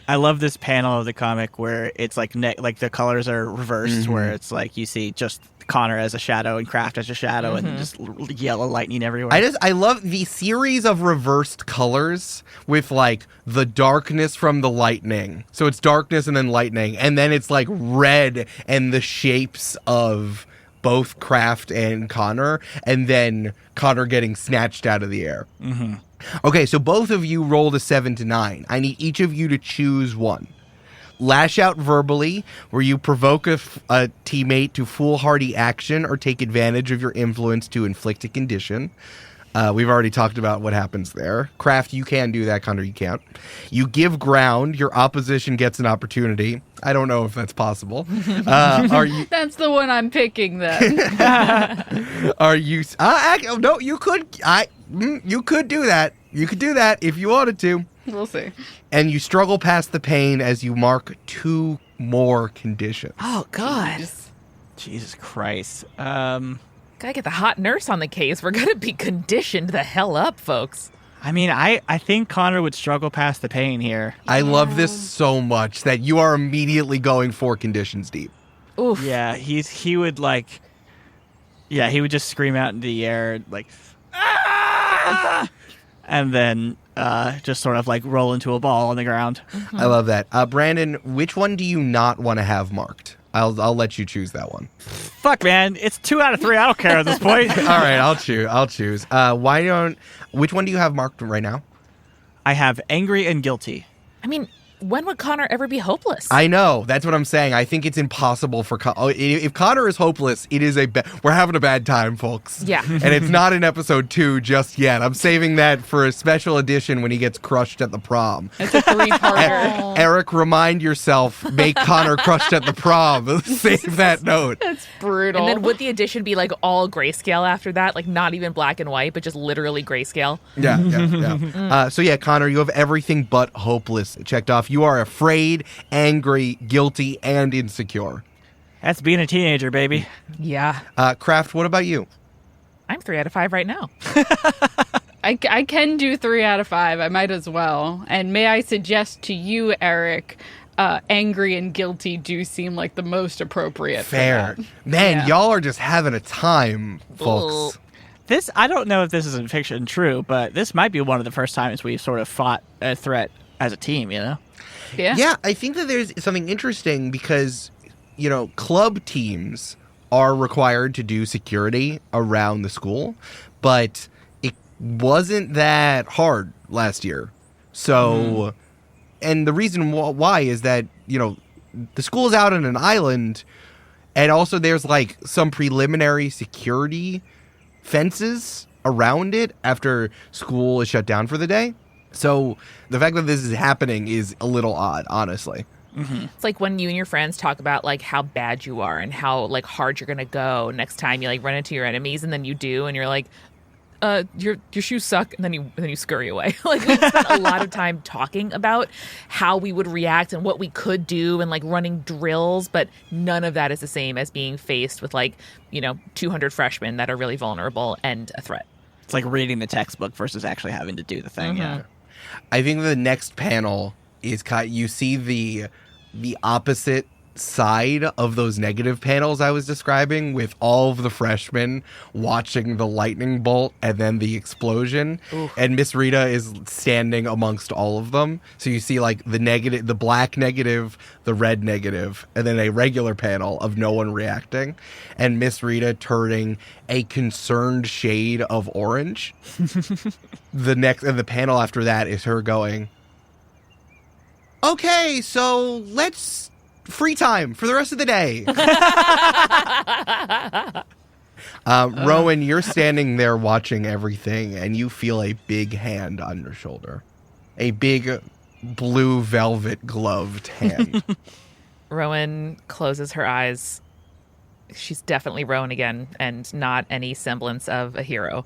I love this panel of the comic where it's like like the colors are reversed, where it's like you see just Connor as a shadow and Kraft as a shadow, and just yellow lightning everywhere. I love the series of reversed colors with like the darkness from the lightning. So it's darkness and then lightning, and then it's like red and the shapes of both Kraft and Connor, and then Connor getting snatched out of the air. Mm-hmm. Okay, so both of you rolled a 7 to 9. I need each of you to choose one. Lash out verbally, where you provoke a teammate to foolhardy action or take advantage of your influence to inflict a condition. We've already talked about what happens there. Kraft, you can do that. Connor, you can't. You give ground. Your opposition gets an opportunity. I don't know if that's possible. Are you? That's the one I'm picking then. Are you? No, you could. You could do that. You could do that if you wanted to. We'll see. And you struggle past the pain as you mark 2 more conditions. Oh, God. Jesus Christ. Gotta get the hot nurse on the case. We're gonna be conditioned the hell up, folks. I mean, I think Connor would struggle past the pain here. I love this so much that you are immediately going 4 conditions deep. Oof. Yeah, he would he would just scream out into the air like, ah! And then just sort of like roll into a ball on the ground. I love that. Brandon, which one do you not want to have marked? I'll let you choose that one. Fuck, man, it's 2 out of 3. I don't care at this point. All right, I'll choose. Which one do you have marked right now? I have angry and guilty. I mean, when would Connor ever be hopeless? I know. That's what I'm saying. I think it's impossible for if Connor is hopeless, it is we're having a bad time, folks. Yeah. And it's not in episode 2 just yet. I'm saving that for a special edition when he gets crushed at the prom. It's a 3-parter. Eric, remind yourself, make Connor crushed at the prom. Save that note. That's brutal. And then would the edition be like all grayscale after that? Like not even black and white, but just literally grayscale? Yeah. So yeah, Connor, you have everything but hopeless checked off. You are afraid, angry, guilty, and insecure. That's being a teenager, baby. Yeah. Kraft, what about you? I'm 3 out of 5 right now. I can do 3 out of 5. I might as well. And may I suggest to you, Eric, angry and guilty do seem like the most appropriate. Fair. For that. Man, Yeah. y'all are just having a time, folks. This, I don't know if this is in fiction true, but this might be one of the first times we've sort of fought a threat as a team, you know? Yeah. I think that there's something interesting because, club teams are required to do security around the school, but it wasn't that hard last year. So, and the reason why is that, the school's out on an island, and also there's like some preliminary security fences around it after school is shut down for the day. So the fact that this is happening is a little odd, honestly. It's like when you and your friends talk about like how bad you are and how like hard you're gonna go next time you like run into your enemies, and then you do, and you're like, your shoes suck, and then you scurry away. Like we spent a lot of time talking about how we would react and what we could do and like running drills, but none of that is the same as being faced with like 200 freshmen that are really vulnerable and a threat. It's like reading the textbook versus actually having to do the thing. Yeah. I think the next panel is you see the opposite side of those negative panels I was describing, with all of the freshmen watching the lightning bolt and then the explosion. Oof. And Miss Rita is standing amongst all of them. So you see like the negative, the black negative, the red negative, and then a regular panel of no one reacting, and Miss Rita turning a concerned shade of orange. The panel after that is her going, "Okay, so let's free time for the rest of the day." Rowan, you're standing there watching everything, and you feel a big hand on your shoulder. A big blue velvet gloved hand. Rowan closes her eyes. She's definitely Rowan again, and not any semblance of a hero.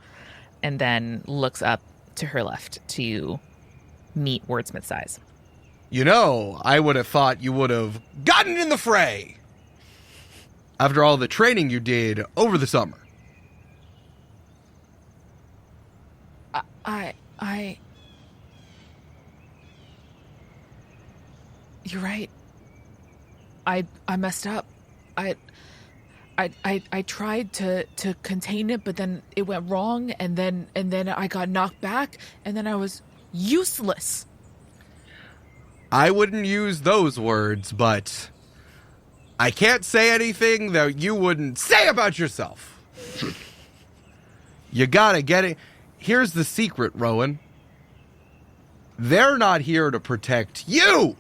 And then looks up to her left to meet Wordsmith's eyes. I would have thought you would have gotten in the fray after all the training you did over the summer. You're right. I messed up. I tried to contain it, but then it went wrong, and then I got knocked back, and then I was useless. I wouldn't use those words, but I can't say anything that you wouldn't say about yourself. You gotta get it. Here's the secret, Rowan. They're not here to protect you.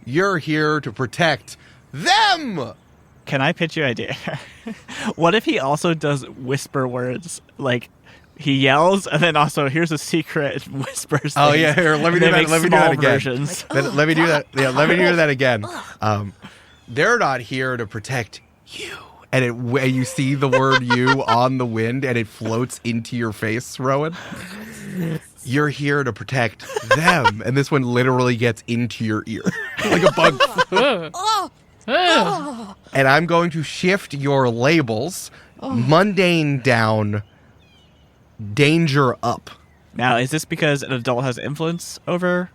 You're here to protect them. Can I pitch you an idea? What if he also does whisper words? Like, he yells, and then also, here's a secret, whispers. Oh, yeah, here, let me do that. Let me do that again. Versions. Let me do that. Yeah, let me do that again. They're not here to protect you. And you see the word "you" on the wind, and it floats into your face, Rowan. You're here to protect them. And this one literally gets into your ear like a bug. And I'm going to shift your labels. Mundane down, danger up. Now, is this because an adult has influence over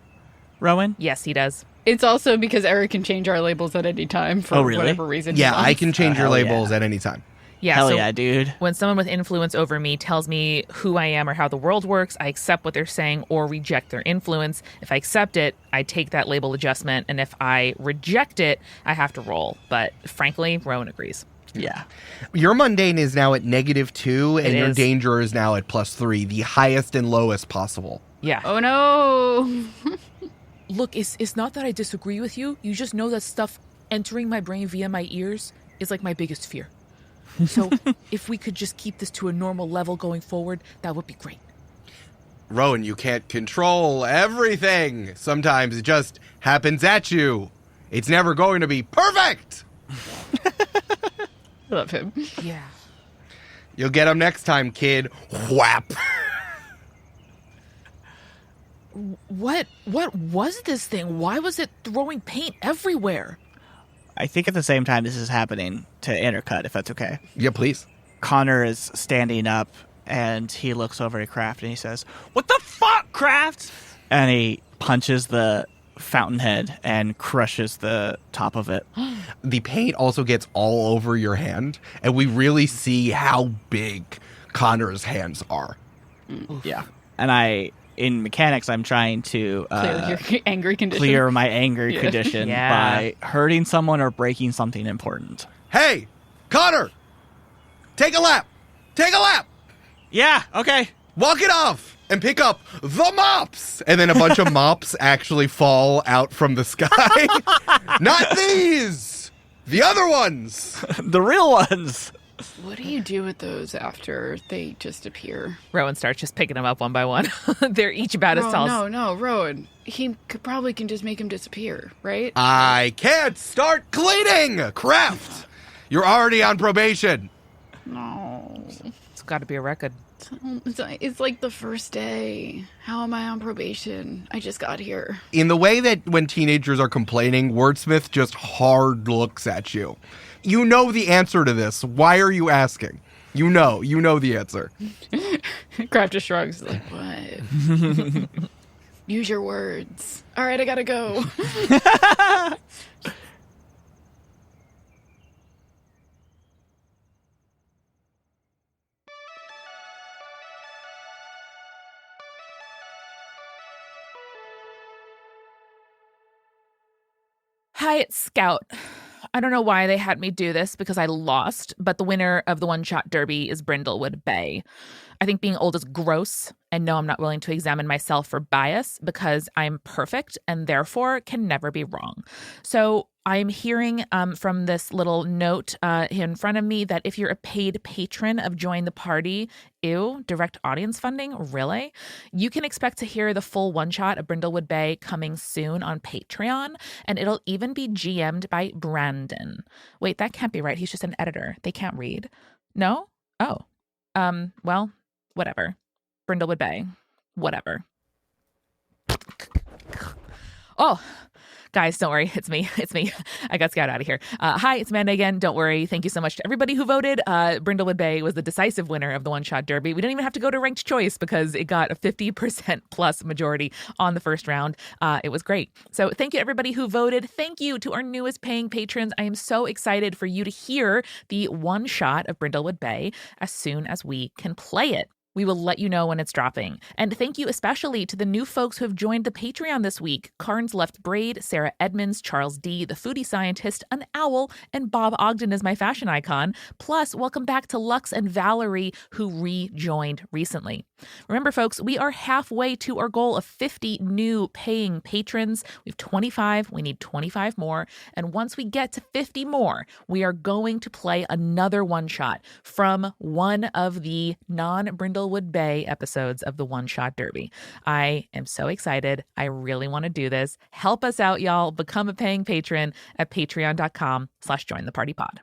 Rowan? Yes, he does. It's also because Eric can change our labels at any time for whatever reason. Yeah, I can change your labels at any time. Yeah, Hell so yeah, dude. When someone with influence over me tells me who I am or how the world works, I accept what they're saying or reject their influence. If I accept it, I take that label adjustment, and if I reject it, I have to roll. But frankly, Rowan agrees. Yeah. Your mundane is now at -2, and your is. danger is now at +3, the highest and lowest possible. Yeah. Oh no. Look, it's not that I disagree with you. You just know that stuff entering my brain via my ears is like my biggest fear. So if we could just keep this to a normal level going forward, that would be great. Rowan, you can't control everything. Sometimes it just happens at you. It's never going to be perfect. Love him. Yeah. You'll get him next time, kid. Whap. What was this thing? Why was it throwing paint everywhere? I think at the same time this is happening to Intercut, if that's okay. Yeah, please. Connor is standing up, and he looks over at Kraft, and he says, "What the fuck, Kraft?" And he punches the fountainhead and crushes the top of it. The paint also gets all over your hand, and we really see how big Connor's hands are. Yeah. And I in mechanics, I'm trying to Clear your angry condition. clear my anger condition Yeah. by hurting someone or breaking something important. Hey, Connor! Take a lap! Take a lap! Yeah, okay. Walk it off and pick up the mops! And then a bunch of mops actually fall out from the sky. Not these! The other ones! The real ones. What do you do with those after they just appear? Rowan starts just picking them up one by one. They're each about as tall. No, Rowan. He probably can just make them disappear, right? I can't start cleaning! Craft! You're already on probation. No. It's got to be a record. It's like the first day. How am I on probation? I just got here. In the way that when teenagers are complaining, Wordsmith just hard looks at you. You know the answer to this. Why are you asking? You know the answer. Kraft just shrugs like, what? Use your words. All right, I gotta go. Hi, it's Scout. I don't know why they had me do this because I lost, but the winner of the one-shot derby is Brindlewood Bay. I think being old is gross, and no, I'm not willing to examine myself for bias because I'm perfect and therefore can never be wrong. So I'm hearing from this little note in front of me that if you're a paid patron of Join the Party, direct audience funding, really? You can expect to hear the full one-shot of Brindlewood Bay coming soon on Patreon, and it'll even be GM'd by Brandon. Wait, that can't be right. He's just an editor. They can't read. No? Oh. Well, whatever. Brindlewood Bay. Whatever. Oh, guys, don't worry. It's me. I got Scout out of here. Hi, it's Amanda again. Don't worry. Thank you so much to everybody who voted. Brindlewood Bay was the decisive winner of the one-shot derby. We didn't even have to go to ranked choice because it got a 50% plus majority on the first round. It was great. So thank you to everybody who voted. Thank you to our newest paying patrons. I am so excited for you to hear the one-shot of Brindlewood Bay as soon as we can play it. We will let you know when it's dropping. And thank you especially to the new folks who have joined the Patreon this week. Carnes Left Braid, Sarah Edmonds, Charles D., the foodie scientist, an owl, and Bob Ogden is my fashion icon. Plus, welcome back to Lux and Valerie, who rejoined recently. Remember, folks, we are halfway to our goal of 50 new paying patrons. We have 25. We need 25 more. And once we get to 50 more, we are going to play another one-shot from one of the non-Brindlewood Bay episodes of the One-Shot Derby. I am so excited. I really want to do this. Help us out, y'all. Become a paying patron at patreon.com/jointhepartypod.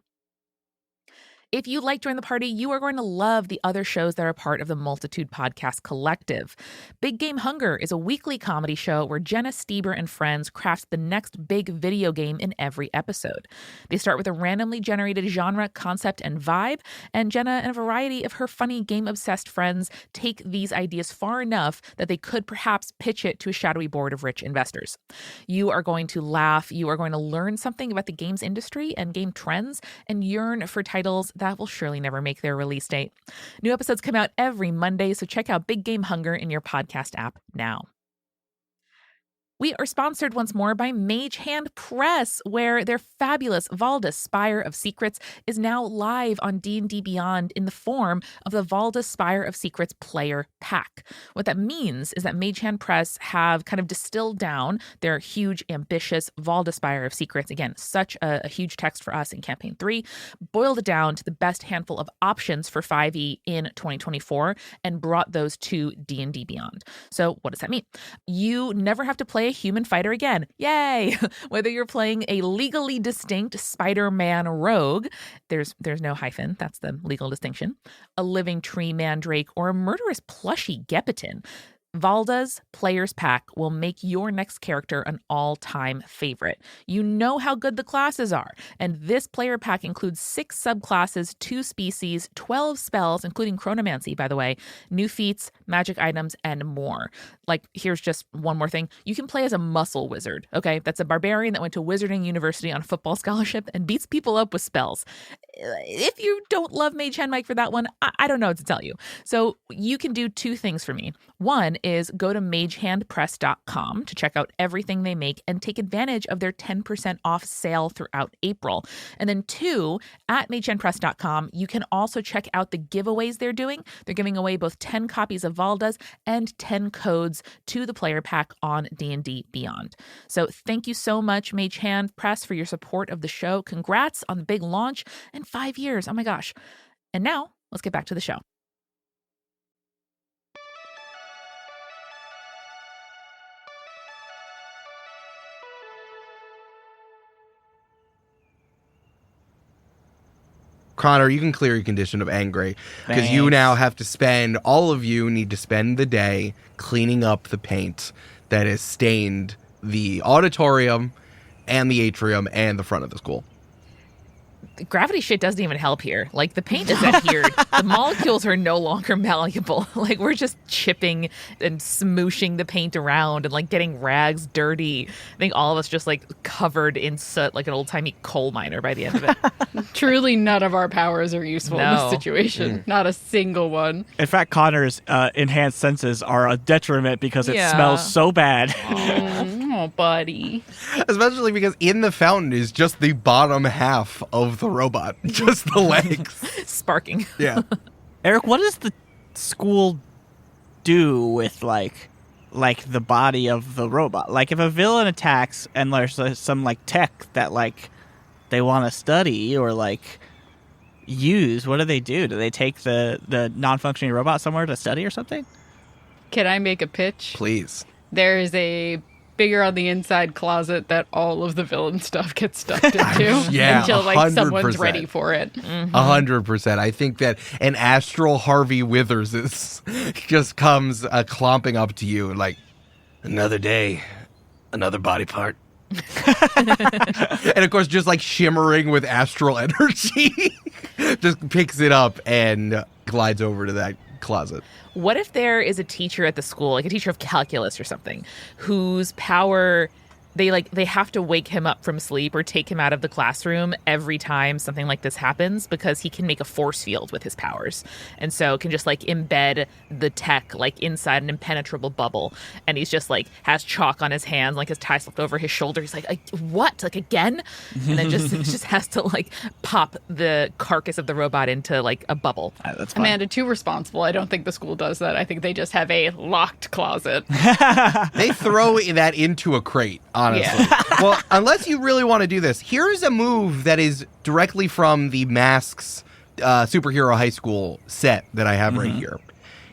If you like Join the Party, you are going to love the other shows that are part of the Multitude Podcast Collective. Big Game Hunger is a weekly comedy show where Jenna Stieber and friends craft the next big video game in every episode. They start with a randomly generated genre, concept, and vibe, and Jenna and a variety of her funny game-obsessed friends take these ideas far enough that they could perhaps pitch it to a shadowy board of rich investors. You are going to laugh, you are going to learn something about the games industry and game trends, and yearn for titles that will surely never make their release date. New episodes come out every Monday, so check out Big Game Hunger in your podcast app now. We are sponsored once more by Mage Hand Press, where their fabulous Valda's Spire of Secrets is now live on D&D Beyond in the form of the Valda's Spire of Secrets player pack. What that means is that Mage Hand Press have kind of distilled down their huge, ambitious Valda's Spire of Secrets, again, such a huge text for us in Campaign 3, boiled it down to the best handful of options for 5e in 2024, and brought those to D&D Beyond. So what does that mean? You never have to play a human fighter again. Yay! Whether you're playing a legally distinct Spider-Man rogue, there's no hyphen, that's the legal distinction, a living tree mandrake, or a murderous plushy Gepiton, Valda's Players Pack will make your next character an all-time favorite. You know how good the classes are, and this player pack includes 6 subclasses, 2 species, 12 spells, including chronomancy, by the way, new feats, magic items, and more. Like, here's just one more thing. You can play as a muscle wizard, okay? That's a barbarian that went to Wizarding University on a football scholarship and beats people up with spells. If you don't love Mage Hand Mike for that one, I don't know what to tell you. So you can do 2 things for me. One, is go to magehandpress.com to check out everything they make and take advantage of their 10% off sale throughout April. And then 2, at magehandpress.com, you can also check out the giveaways they're doing. They're giving away both 10 copies of Valda's and 10 codes to the player pack on D&D Beyond. So thank you so much, Mage Hand Press, for your support of the show. Congrats on the big launch and 5 years. Oh my gosh. And now let's get back to the show. Connor, you can clear your condition of angry because you now have to spend, all of you need to spend the day cleaning up the paint that has stained the auditorium and the atrium and the front of the school. Gravity shit doesn't even help here. Like, the paint is adhered. The molecules are no longer malleable. Like, we're just chipping and smooshing the paint around and, like, getting rags dirty. I think all of us just, like, covered in soot like an old-timey coal miner by the end of it. Truly none of our powers are useful in No. this situation. Not a single one. In fact, Connor's enhanced senses are a detriment because it Yeah. smells so bad. Oh, buddy. Especially because in the fountain is just the bottom half of the robot, just the legs. Sparking. Yeah. Eric, what does the school do with like the body of the robot? Like, if a villain attacks and there's some like tech that like they want to study or like use, what do they do? Do they take the non-functioning robot somewhere to study or something? Can I make a pitch? Please. There is a bigger on the inside closet that all of the villain stuff gets stuffed into Yeah, until like someone's 100%. ready for it. 100%. I think that an astral Harvey Withers is just comes clomping up to you and like, another day, another body part. And of course, just like shimmering with astral energy, just picks it up and glides over to that closet. What if there is a teacher at the school, like a teacher of calculus or something, whose power they have to wake him up from sleep or take him out of the classroom every time something like this happens because he can make a force field with his powers. And so can just like embed the tech like inside an impenetrable bubble. And he's just like has chalk on his hands, like his tie slipped over his shoulder. He's like, what? Like again? And then just has to like pop the carcass of the robot into like a bubble. That's fine. Amanda, too responsible. I don't think the school does that. I think they just have a locked closet. They throw that into a crate, honestly. Well, unless you really want to do this, here's a move that is directly from the Masks Superhero High School set that I have right here.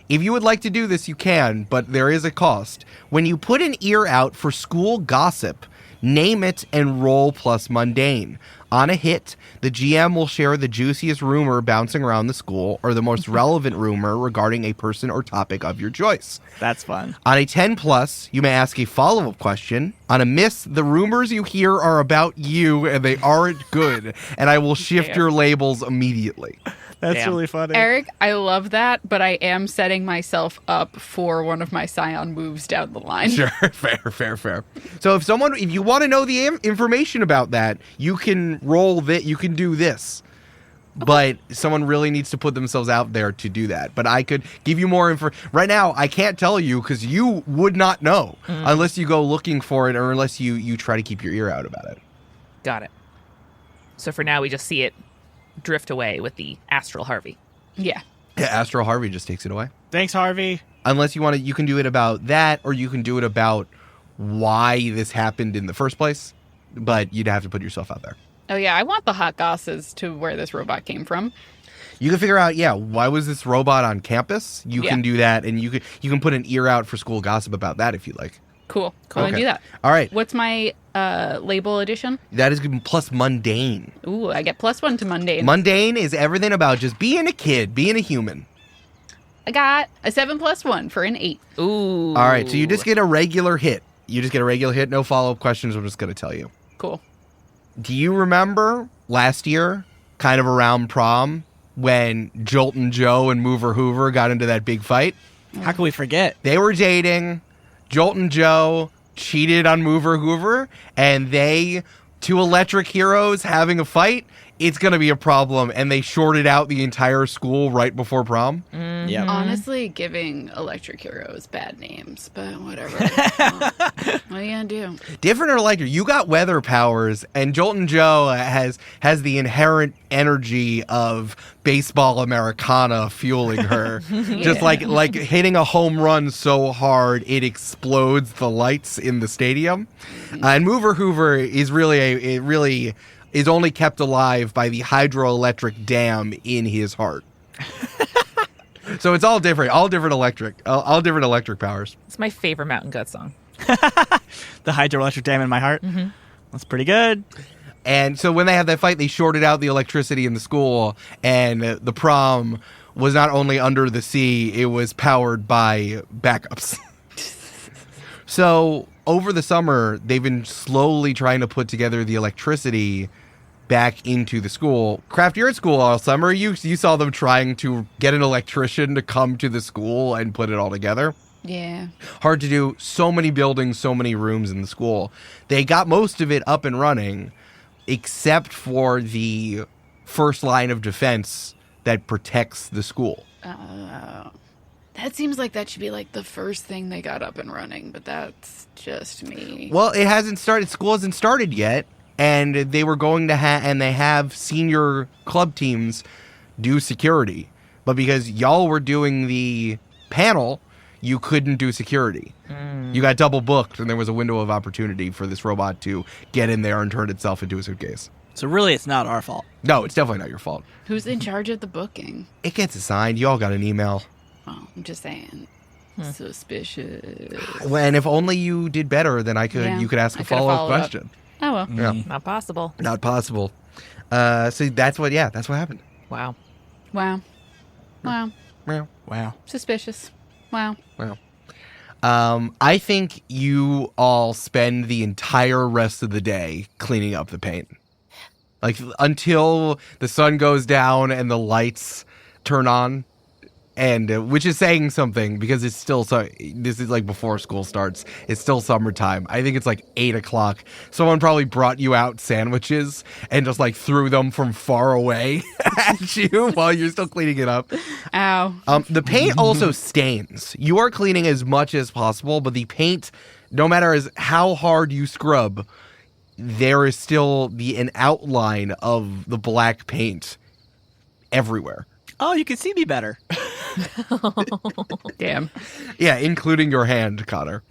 If you would like to do this, you can, but there is a cost. When you put an ear out for school gossip, name it and roll plus mundane. On a hit, the GM will share the juiciest rumor bouncing around the school or the most relevant rumor regarding a person or topic of your choice. That's fun. On a 10 plus, you may ask a follow-up question. On a miss, the rumors you hear are about you and they aren't good, and I will shift your labels immediately. That's Damn. really funny. Eric, I love that, but I am setting myself up for one of my Scion moves down the line. Sure, fair. So if you want to know the information about that, you can roll that. You can do this. But someone really needs to put themselves out there to do that. But I could give you more info. Right now, I can't tell you because you would not know unless you go looking for it or unless you try to keep your ear out about it. Got it. So for now, we just see it drift away with the astral Harvey. Yeah. Yeah, Astral Harvey just takes it away. Thanks, Harvey. Unless you want to, you can do it about that, or you can do it about why this happened in the first place. But you'd have to put yourself out there. Oh, yeah. I want the hot goss as to where this robot came from. You can figure out, why was this robot on campus? You can do that, and you can put an ear out for school gossip about that if you like. Cool. I want to do that. All right. What's my label addition? That is plus mundane. Ooh, I get +1 to mundane. Mundane is everything about just being a kid, being a human. I got a 7 + 1 for an 8. Ooh. All right, so you just get a regular hit. No follow-up questions. I'm just going to tell you. Cool. Do you remember last year, kind of around prom, when Joltin' Joe and Mover Hoover got into that big fight? How can we forget? They were dating. Joltin' Joe cheated on Mover Hoover, and they, two electric heroes having a fight, it's going to be a problem, and they shorted out the entire school right before prom. Yeah. Honestly, giving electric heroes bad names, but whatever. What are you gonna do? Different or electric? You got weather powers, and Jolton Joe has the inherent energy of baseball Americana fueling her. Just like hitting a home run so hard it explodes the lights in the stadium. And Mover Hoover is really is only kept alive by the hydroelectric dam in his heart. So it's all different electric powers. It's my favorite Mountain Goat song. The hydroelectric dam in my heart. That's pretty good. And so when they had that fight, they shorted out the electricity in the school, and the prom was not only under the sea, it was powered by backups. So over the summer, they've been slowly trying to put together the electricity back into the school. Kraft, you're at school all summer. You saw them trying to get an electrician to come to the school and put it all together. Yeah. Hard to do. So many buildings, so many rooms in the school. They got most of it up and running, except for the first line of defense that protects the school. That seems like that should be like the first thing they got up and running, but that's just me. Well, it hasn't started. School hasn't started yet, and they were going to and they have senior club teams do security. But because y'all were doing the panel, you couldn't do security. You got double booked, and there was a window of opportunity for this robot to get in there and turn itself into a suitcase. So really, it's not our fault. No, it's definitely not your fault. Who's in charge of the booking? It gets assigned. You all got an email. Oh, I'm just saying. Suspicious. Well, and if only you did better, then you could ask a I could've follow-up followed up. question. Oh, well. Yeah. Not possible. Not possible. So that's what happened. Wow. Wow. Wow. Meow. Wow. Suspicious. Wow. Wow. I think you all spend the entire rest of the day cleaning up the paint. Like, until the sun goes down and the lights turn on. And which is saying something, because it's still this is like before school starts. It's still summertime. I think it's like 8 o'clock. Someone probably brought you out sandwiches and just like threw them from far away at you while you're still cleaning it up. Ow. The paint also stains. You are cleaning as much as possible, but the paint, no matter how hard you scrub, there is still an outline of the black paint everywhere. Oh, you can see me better. Damn. Yeah, including your hand, Connor.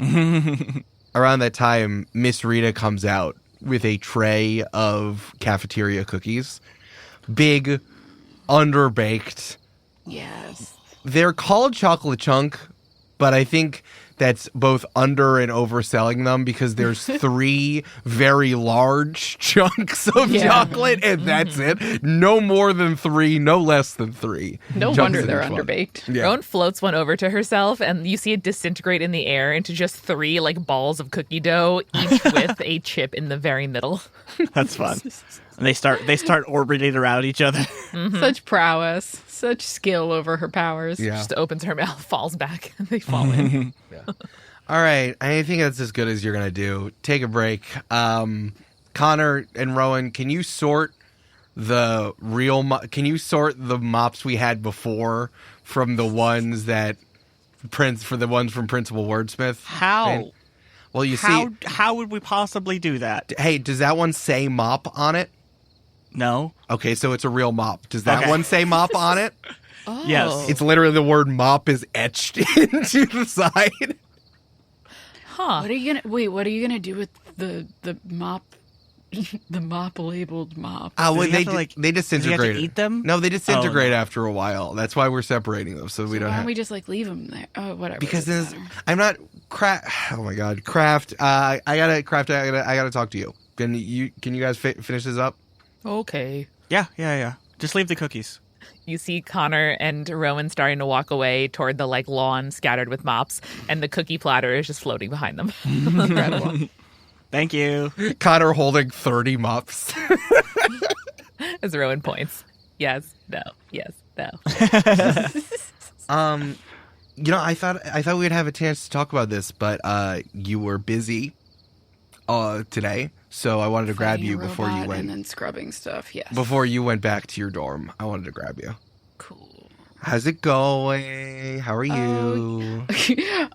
Around that time, Miss Rita comes out with a tray of cafeteria cookies. Big, underbaked. Yes. They're called chocolate chunk, but I think that's both under and overselling them, because there's 3 very large chunks of chocolate, and that's it. No more than 3, no less than 3. No chunks wonder in they're each one. underbaked. Yeah. Rowan floats one over to herself, and you see it disintegrate in the air into just 3 like balls of cookie dough, each with a chip in the very middle. That's fun. And they start orbiting around each other. Such prowess. Such skill over her powers. Yeah. Just opens her mouth, falls back, and they fall in. All right, I think that's as good as you're gonna do. Take a break. Connor and Rowan, can you sort the mops we had before from the ones from Principal Wordsmith? How? Well, you see, How would we possibly do that? hey, does that one say mop on it? No. Okay, so it's a real mop. Does that Okay. one say mop on it? Oh. Yes. It's literally the word mop is etched into the side. Huh. What are you gonna do with the mop? The mop labeled mop. Oh, well, Does he have to, like, they does he have to disintegrate. eat them? No, they disintegrate Oh, no. after a while. That's why we're separating them, so we So don't why have. don't we just like leave them there? Oh, whatever. Because doesn't there's, matter. I'm not Oh my God, Kraft. I gotta talk to you. Can you guys finish this up? Okay. Yeah. Just leave the cookies. You see Connor and Rowan starting to walk away toward the like lawn scattered with mops, and the cookie platter is just floating behind them. Incredible. Thank you. Connor holding 30 mops. As Rowan points. Yes, no, yes, no. I thought we'd have a chance to talk about this, but you were busy today. So I wanted to grab Fighting you a before you robot went. and then scrubbing stuff. Yes. Before you went back to your dorm, I wanted to grab you. Cool. How's it going? How are you?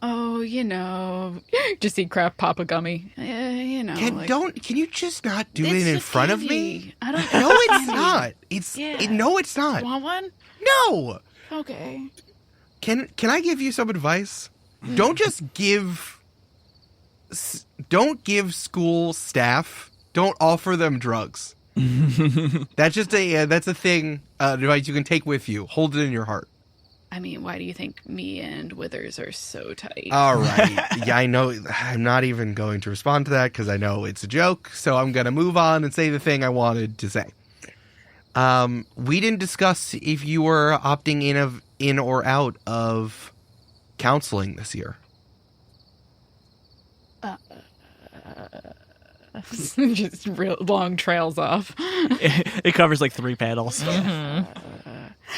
Oh, just eat crap, pop a gummy. Can you just not do It's it in just front of candy. me? I don't. No, it's not. Yeah. No, it's not. Want one? No. Okay. Can I give you some advice? Don't give school staff. Don't offer them drugs. That's a thing. Advice you can take with you. Hold it in your heart. I mean, why do you think me and Withers are so tight? All right. Yeah, I know. I'm not even going to respond to that because I know it's a joke. So I'm going to move on and say the thing I wanted to say. We didn't discuss if you were opting in or out of counseling this year. Just real long trails off. It covers like 3 panels.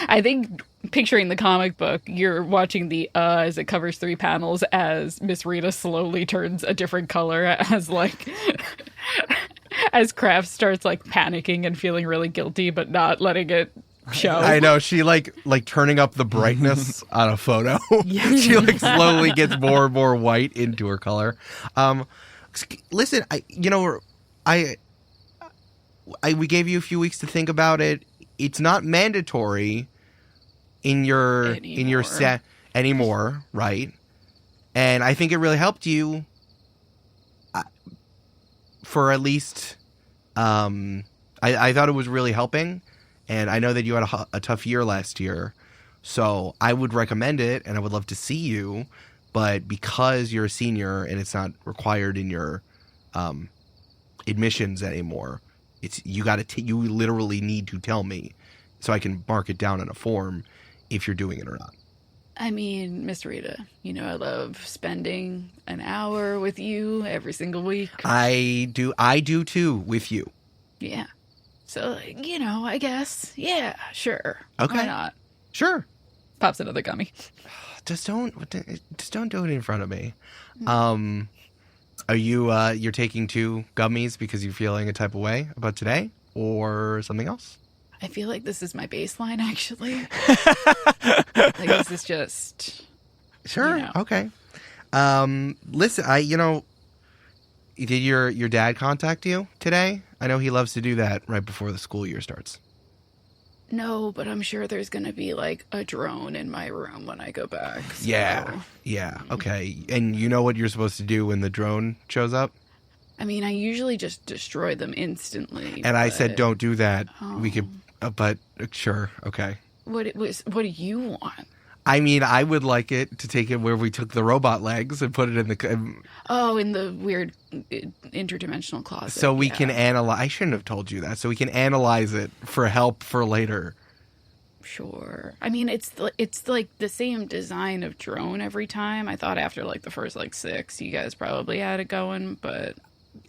I think picturing the comic book, you're watching the as it covers 3 panels as Miss Rita slowly turns a different color as as Kraft starts like panicking and feeling really guilty but not letting it show. I know, she like turning up the brightness on a photo. She like slowly gets more and more white into her color. Listen, we gave you a few weeks to think about it. It's not mandatory in your set anymore, right? And I think it really helped you for at least I thought it was really helping, and I know that you had a tough year last year, so I would recommend it, and I would love to see you, but because you're a senior and it's not required in your admissions anymore, you literally need to tell me so I can mark it down in a form if you're doing it or not. I mean, Miss Rita, I love spending an hour with you every single week. I do too, with you. Yeah. So, I guess. Yeah, sure. Okay. Why not? Sure. Pops another gummy. Just don't do it in front of me. Are you're taking 2 gummies because you're feeling a type of way about today or something else? I feel like this is my baseline, actually. This is just... Sure. Okay. Listen, did your dad contact you today? I know he loves to do that right before the school year starts. No, but I'm sure there's going to be, a drone in my room when I go back. So. Yeah. Okay. And you know what you're supposed to do when the drone shows up? I mean, I usually just destroy them instantly. And I said don't do that. Oh. We could... but sure, okay. What do you want? I mean, I would like it to take it where we took the robot legs and put it in the... in the weird interdimensional closet. So we can analyze... I shouldn't have told you that. So we can analyze it for help for later. Sure. I mean, it's like the same design of drone every time. I thought after the first 6, you guys probably had it going, but...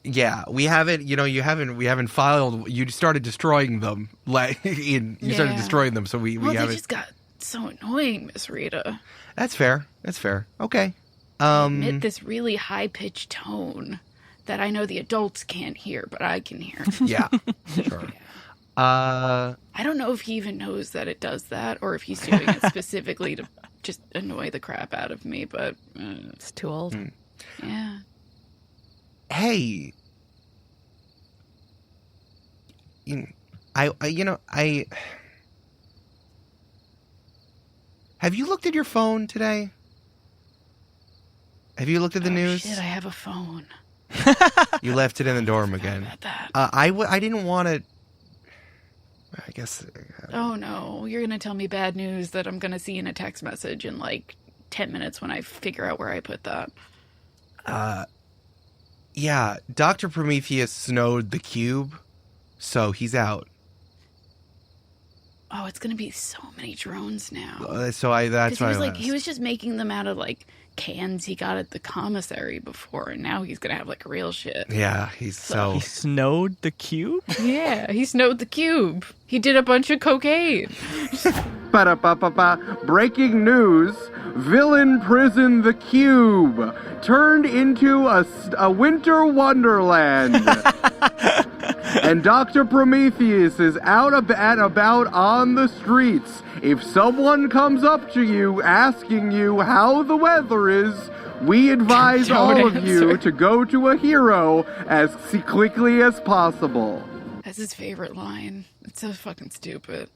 Yeah, we haven't. We haven't filed. You started destroying them. Started destroying them. So we they haven't. just got so annoying, Miss Rita. That's fair. Okay. I emit this really high pitched tone that I know the adults can't hear, but I can hear. Yeah. Sure. I don't know if he even knows that it does that, or if he's doing it specifically to just annoy the crap out of me. But it's too old. Yeah. Hey, I have you looked at your phone today? Have you looked at the news? Shit, I have a phone. You left it in the dorm again. About that. I didn't want to. I guess. Oh no, you're gonna tell me bad news that I'm gonna see in a text message in 10 minutes when I figure out where I put that. Yeah, Dr. Prometheus snowed the cube, so he's out. Oh, it's gonna be so many drones now. That's why he was just making them out of cans he got at the commissary before, and now he's gonna have real shit. Yeah, he snowed the cube? Yeah, he snowed the cube. He did a bunch of cocaine. Ba-da-ba-ba-ba. Breaking news. Villain prison the Cube turned into a winter wonderland. And Dr. Prometheus is out and about on the streets. If someone comes up to you asking you how the weather is, we advise all of you to go to a hero as quickly as possible. That's his favorite line. It's so fucking stupid.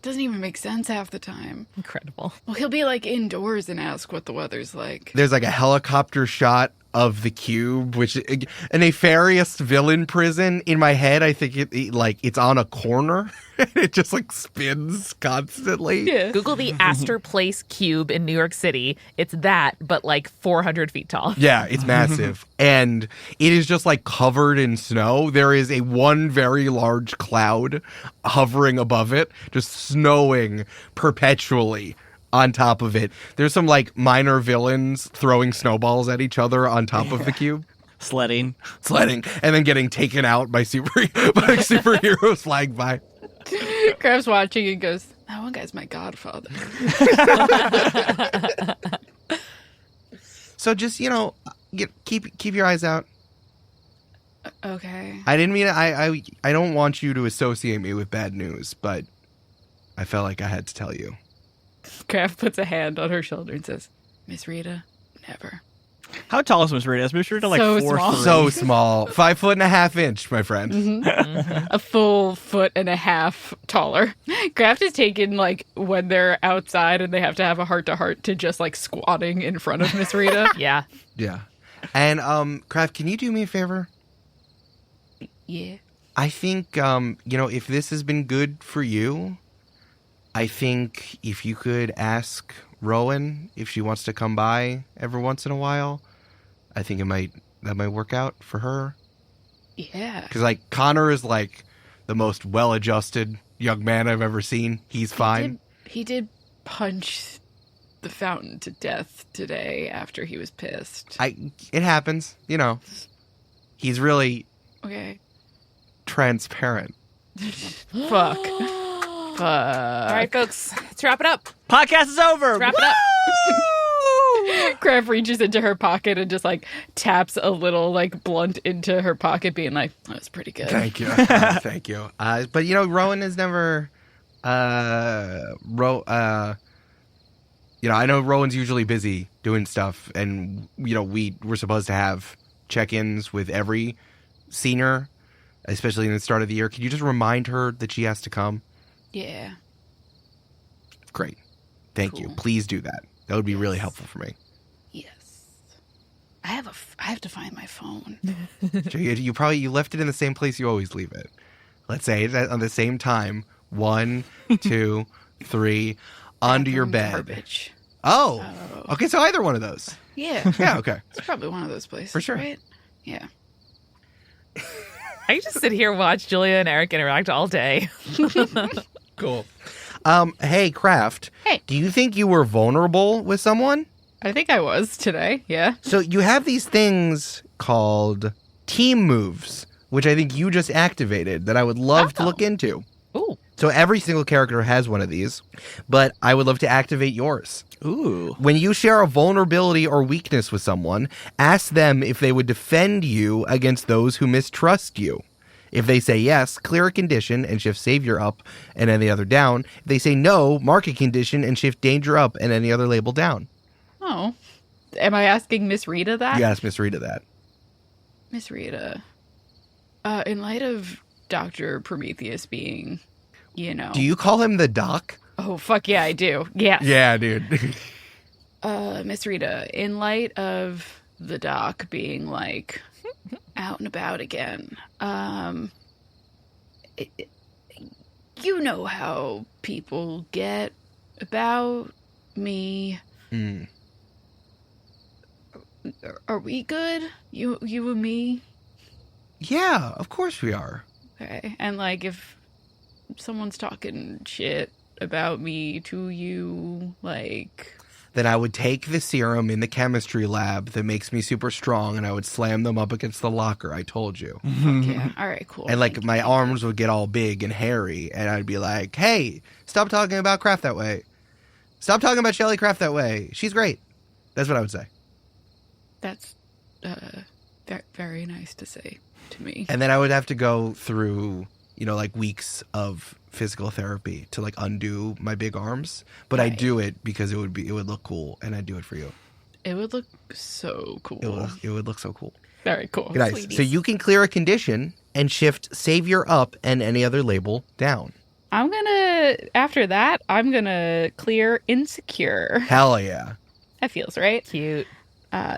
Doesn't even make sense half the time. Incredible. Well, he'll be like indoors and ask what the weather's like. There's like a helicopter shot of the Cube, which a nefarious villain prison. In my head, I think it's on a corner. It just like spins constantly. Yeah. Google the Astor Place Cube in New York City. It's that, but like 400 feet tall. Yeah, it's massive. And it is just like covered in snow. There is one very large cloud hovering above it, just snowing perpetually on top of it. There's some like minor villains throwing snowballs at each other on top of the cube. Sledding, and then getting taken out by superheroes flying by. Crab's watching and goes, that one guy's my godfather. So just, keep your eyes out. Okay. I didn't mean I don't want you to associate me with bad news, but I felt like I had to tell you. Crab puts a hand on her shoulder and says, Miss Rita, never. How tall is Miss Rita? Is Miss Rita like So 4'3"? small. So small. 5.5 my friend. Mm-hmm. A full 1.5 taller. Kraft is taken like when they're outside and they have to have a heart-to-heart to just like squatting in front of Miss Rita. Yeah. Yeah. And Kraft, can you do me a favor? Yeah. I think if this has been good for you, I think if you could ask Rowan if she wants to come by every once in a while, I think that might work out for her. Yeah. Because like Connor is like the most well-adjusted young man I've ever seen. He's fine. He did punch the fountain to death today after he was pissed. It happens, He's really Okay. transparent. Fuck. All right, folks, let's wrap it up. Podcast is over. Let's wrap it up. Crab reaches into her pocket and just like taps a little like blunt into her pocket, being like, "That's pretty good." Thank you. Thank you. But Rowan has never I know Rowan's usually busy doing stuff, and we're supposed to have check-ins with every senior, especially in the start of the year. Can you just remind her that she has to come? Yeah. Great. Thank you. Please do that. That would be really helpful for me. Yes. I have to find my phone. You left it in the same place you always leave it. Let's say it on the same time. 1, 2, 3, under your bed. Garbage. Oh. Okay, so either one of those. Yeah. Yeah, okay. It's probably one of those places. For sure. Right? Yeah. I could just sit here and watch Julia and Eric interact all day. Cool. Hey, Kraft. Hey. Do you think you were vulnerable with someone? I think I was today. Yeah. So you have these things called team moves, which I think you just activated that I would love to look into. Ooh. So every single character has one of these, but I would love to activate yours. Ooh. When you share a vulnerability or weakness with someone, ask them if they would defend you against those who mistrust you. If they say yes, clear a condition and shift savior up and any other down. If they say no, mark a condition and shift danger up and any other label down. Oh. Am I asking Miss Rita that? You ask Miss Rita that. Miss Rita. In light of Dr. Prometheus being, Do you call him the doc? Oh, fuck yeah, I do. Yes. Yeah, dude. Miss Rita, in light of the doc being like out and about again, you know how people get about me. Mm. Are we good? You and me? Yeah, of course we are. Okay. And like if someone's talking shit about me to you, like then I would take the serum in the chemistry lab that makes me super strong, and I would slam them up against the locker. I told you. Yeah. All right, cool. And like my arms would get all big and hairy, and I'd be like, "Hey, stop talking about Kraft that way. Stop talking about Shelly Kraft that way. She's great." That's what I would say. That's very nice to say to me. And then I would have to go through, like weeks of physical therapy to like undo my big arms. But I do it because it would look cool, and I'd do it for you. It would look so cool. It would look so cool. Very cool. Nice. Sweeties. So you can clear a condition and shift Savior up and any other label down. After that, I'm gonna clear Insecure. Hell yeah. That feels right. Cute.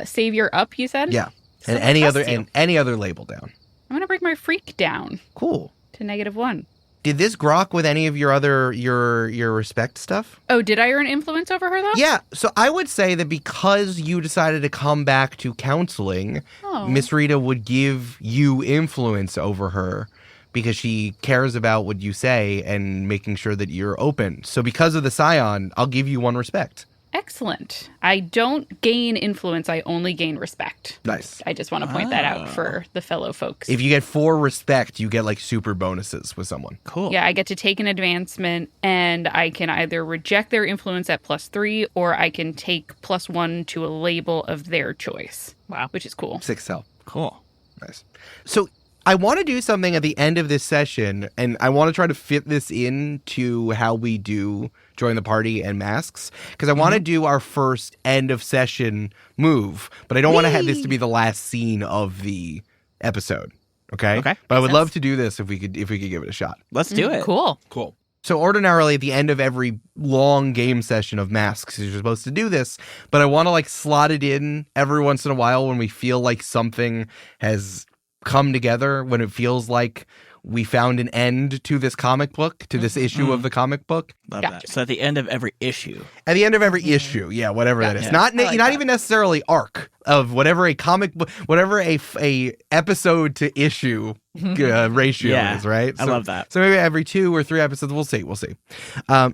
Savior up, you said? Yeah. And So any trust other you. and any other label down. I'm gonna bring my Freak down Cool. to -1. Did this grok with any of your other your respect stuff? Oh, did I earn influence over her though? Yeah, so I would say that because you decided to come back to counseling, Oh. Miss Rita would give you influence over her because she cares about what you say and making sure that you're open. So because of the Scion, I'll give you 1 respect. Excellent. I don't gain influence, I only gain respect. Nice. I just want to point that out for the fellow folks. If you get 4 respect, you get like super bonuses with someone. Cool. Yeah, I get to take an advancement, and I can either reject their influence at +3, or I can take +1 to a label of their choice. Wow. Which is cool. 6 cell. Cool. Nice. So I want to do something at the end of this session, and I want to try to fit this into how we do Join the Party and Masks, because I want to do our first end of session move, but I don't want to have this to be the last scene of the episode. Okay? Okay. But I would Makes love to do this if we could give it a shot. Let's do it. Cool. Cool. So ordinarily at the end of every long game session of Masks, you're supposed to do this, but I want to like slot it in every once in a while when we feel like something has come together, when it feels like we found an end to this comic book, to this issue of the comic book. Love Gotcha. that. So at the end of every issue. At the end of every issue, yeah, whatever that is. Yeah. Not I like not that. even necessarily arc of whatever a comic book, whatever a episode to issue ratio Yeah, is, right? I love that. So maybe every 2 or 3 episodes, we'll see.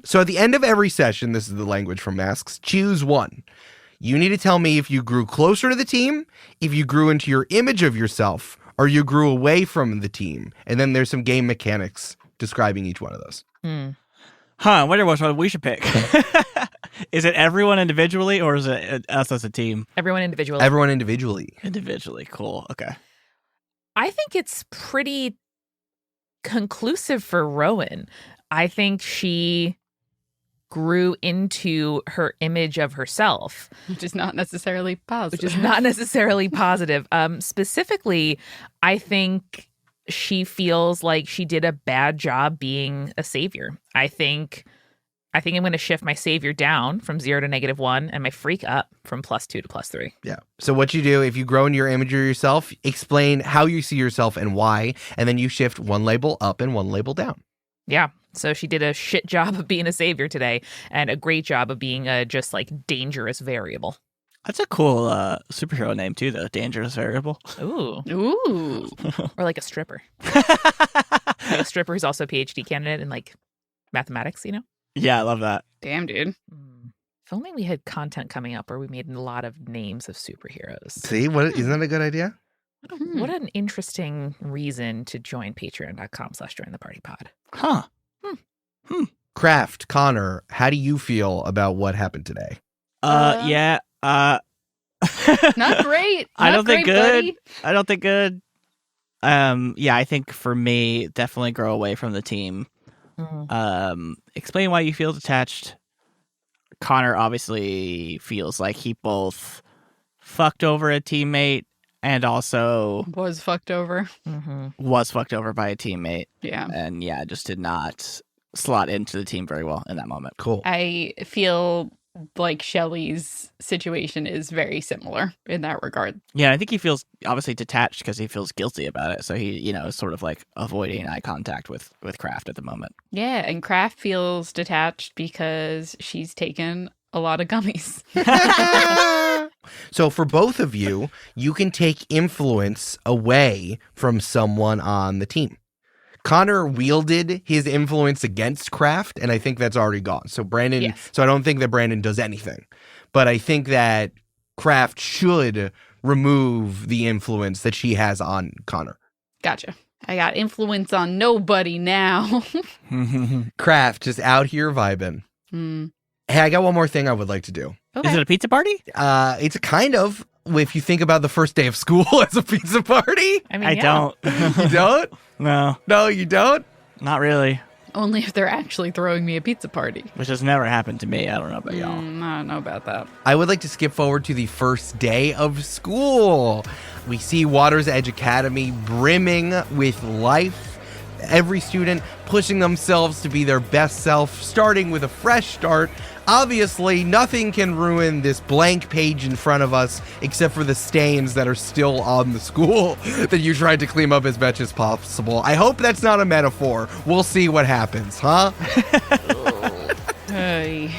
So at the end of every session, this is the language from Masks, choose 1. You need to tell me if you grew closer to the team, if you grew into your image of yourself, or you grew away from the team. And then there's some game mechanics describing each one of those. I wonder which one we should pick. Is it everyone individually, or is it us as a team? Everyone individually. Everyone individually. Individually. Cool. Okay. I think it's pretty conclusive for Rowan. I think she grew into her image of herself, Which is not necessarily positive. which is not necessarily positive. Specifically, I think she feels like she did a bad job being a savior. I think I'm going to shift my savior down from 0 to -1 and my freak up from +2 to +3. Yeah. So what you do, if you grow into your image of yourself, explain how you see yourself and why, and then you shift 1 label up and 1 label down. Yeah. So she did a shit job of being a savior today and a great job of being a just like dangerous variable. That's a cool superhero name too, though. Dangerous Variable. Ooh. Ooh. Or like a stripper. Like a stripper who's also a PhD candidate in like mathematics, you know? Yeah, I love that. Damn, dude. If only we had content coming up where we made a lot of names of superheroes. See, isn't that a good idea? What an interesting reason to join patreon.com/jointhepartypod. Huh. Kraft, Connor, how do you feel about what happened today? Yeah. Not great. I Not don't think great, good. buddy. I don't think good. Yeah, I think for me, definitely grow away from the team. Explain why you feel detached. Connor obviously feels like he both fucked over a teammate and also Was fucked over. was fucked over by a teammate. Yeah. And yeah, just did not slot into the team very well in that moment. Cool. I feel like Shelley's situation is very similar in that regard. Yeah, I think he feels obviously detached because he feels guilty about it. So he, is sort of like avoiding eye contact with Kraft at the moment. Yeah, and Kraft feels detached because she's taken a lot of gummies. So for both of you, you can take influence away from someone on the team. Connor wielded his influence against Kraft, and I think that's already gone. So Brandon, Yes. so I don't think that Brandon does anything. but I think that Kraft should remove the influence that she has on Connor. Gotcha. I got influence on nobody now. Kraft just out here vibing. Hey, I got one more thing I would like to do. Okay. Is it a pizza party? It's kind of, if you think about the first day of school as a pizza party. I mean, I yeah. don't. You don't? No, No, you don't? not really. Only if they're actually throwing me a pizza party. Which has never happened to me. I don't know about y'all. I don't know about that. I would like to skip forward to the first day of school. We see Water's Edge Academy brimming with life. Every student pushing themselves to be their best self, starting with a fresh start. Obviously, nothing can ruin this blank page in front of us except for the stains that are still on the school that you tried to clean up as much as possible. I hope that's not a metaphor. We'll see what happens, huh? Hey.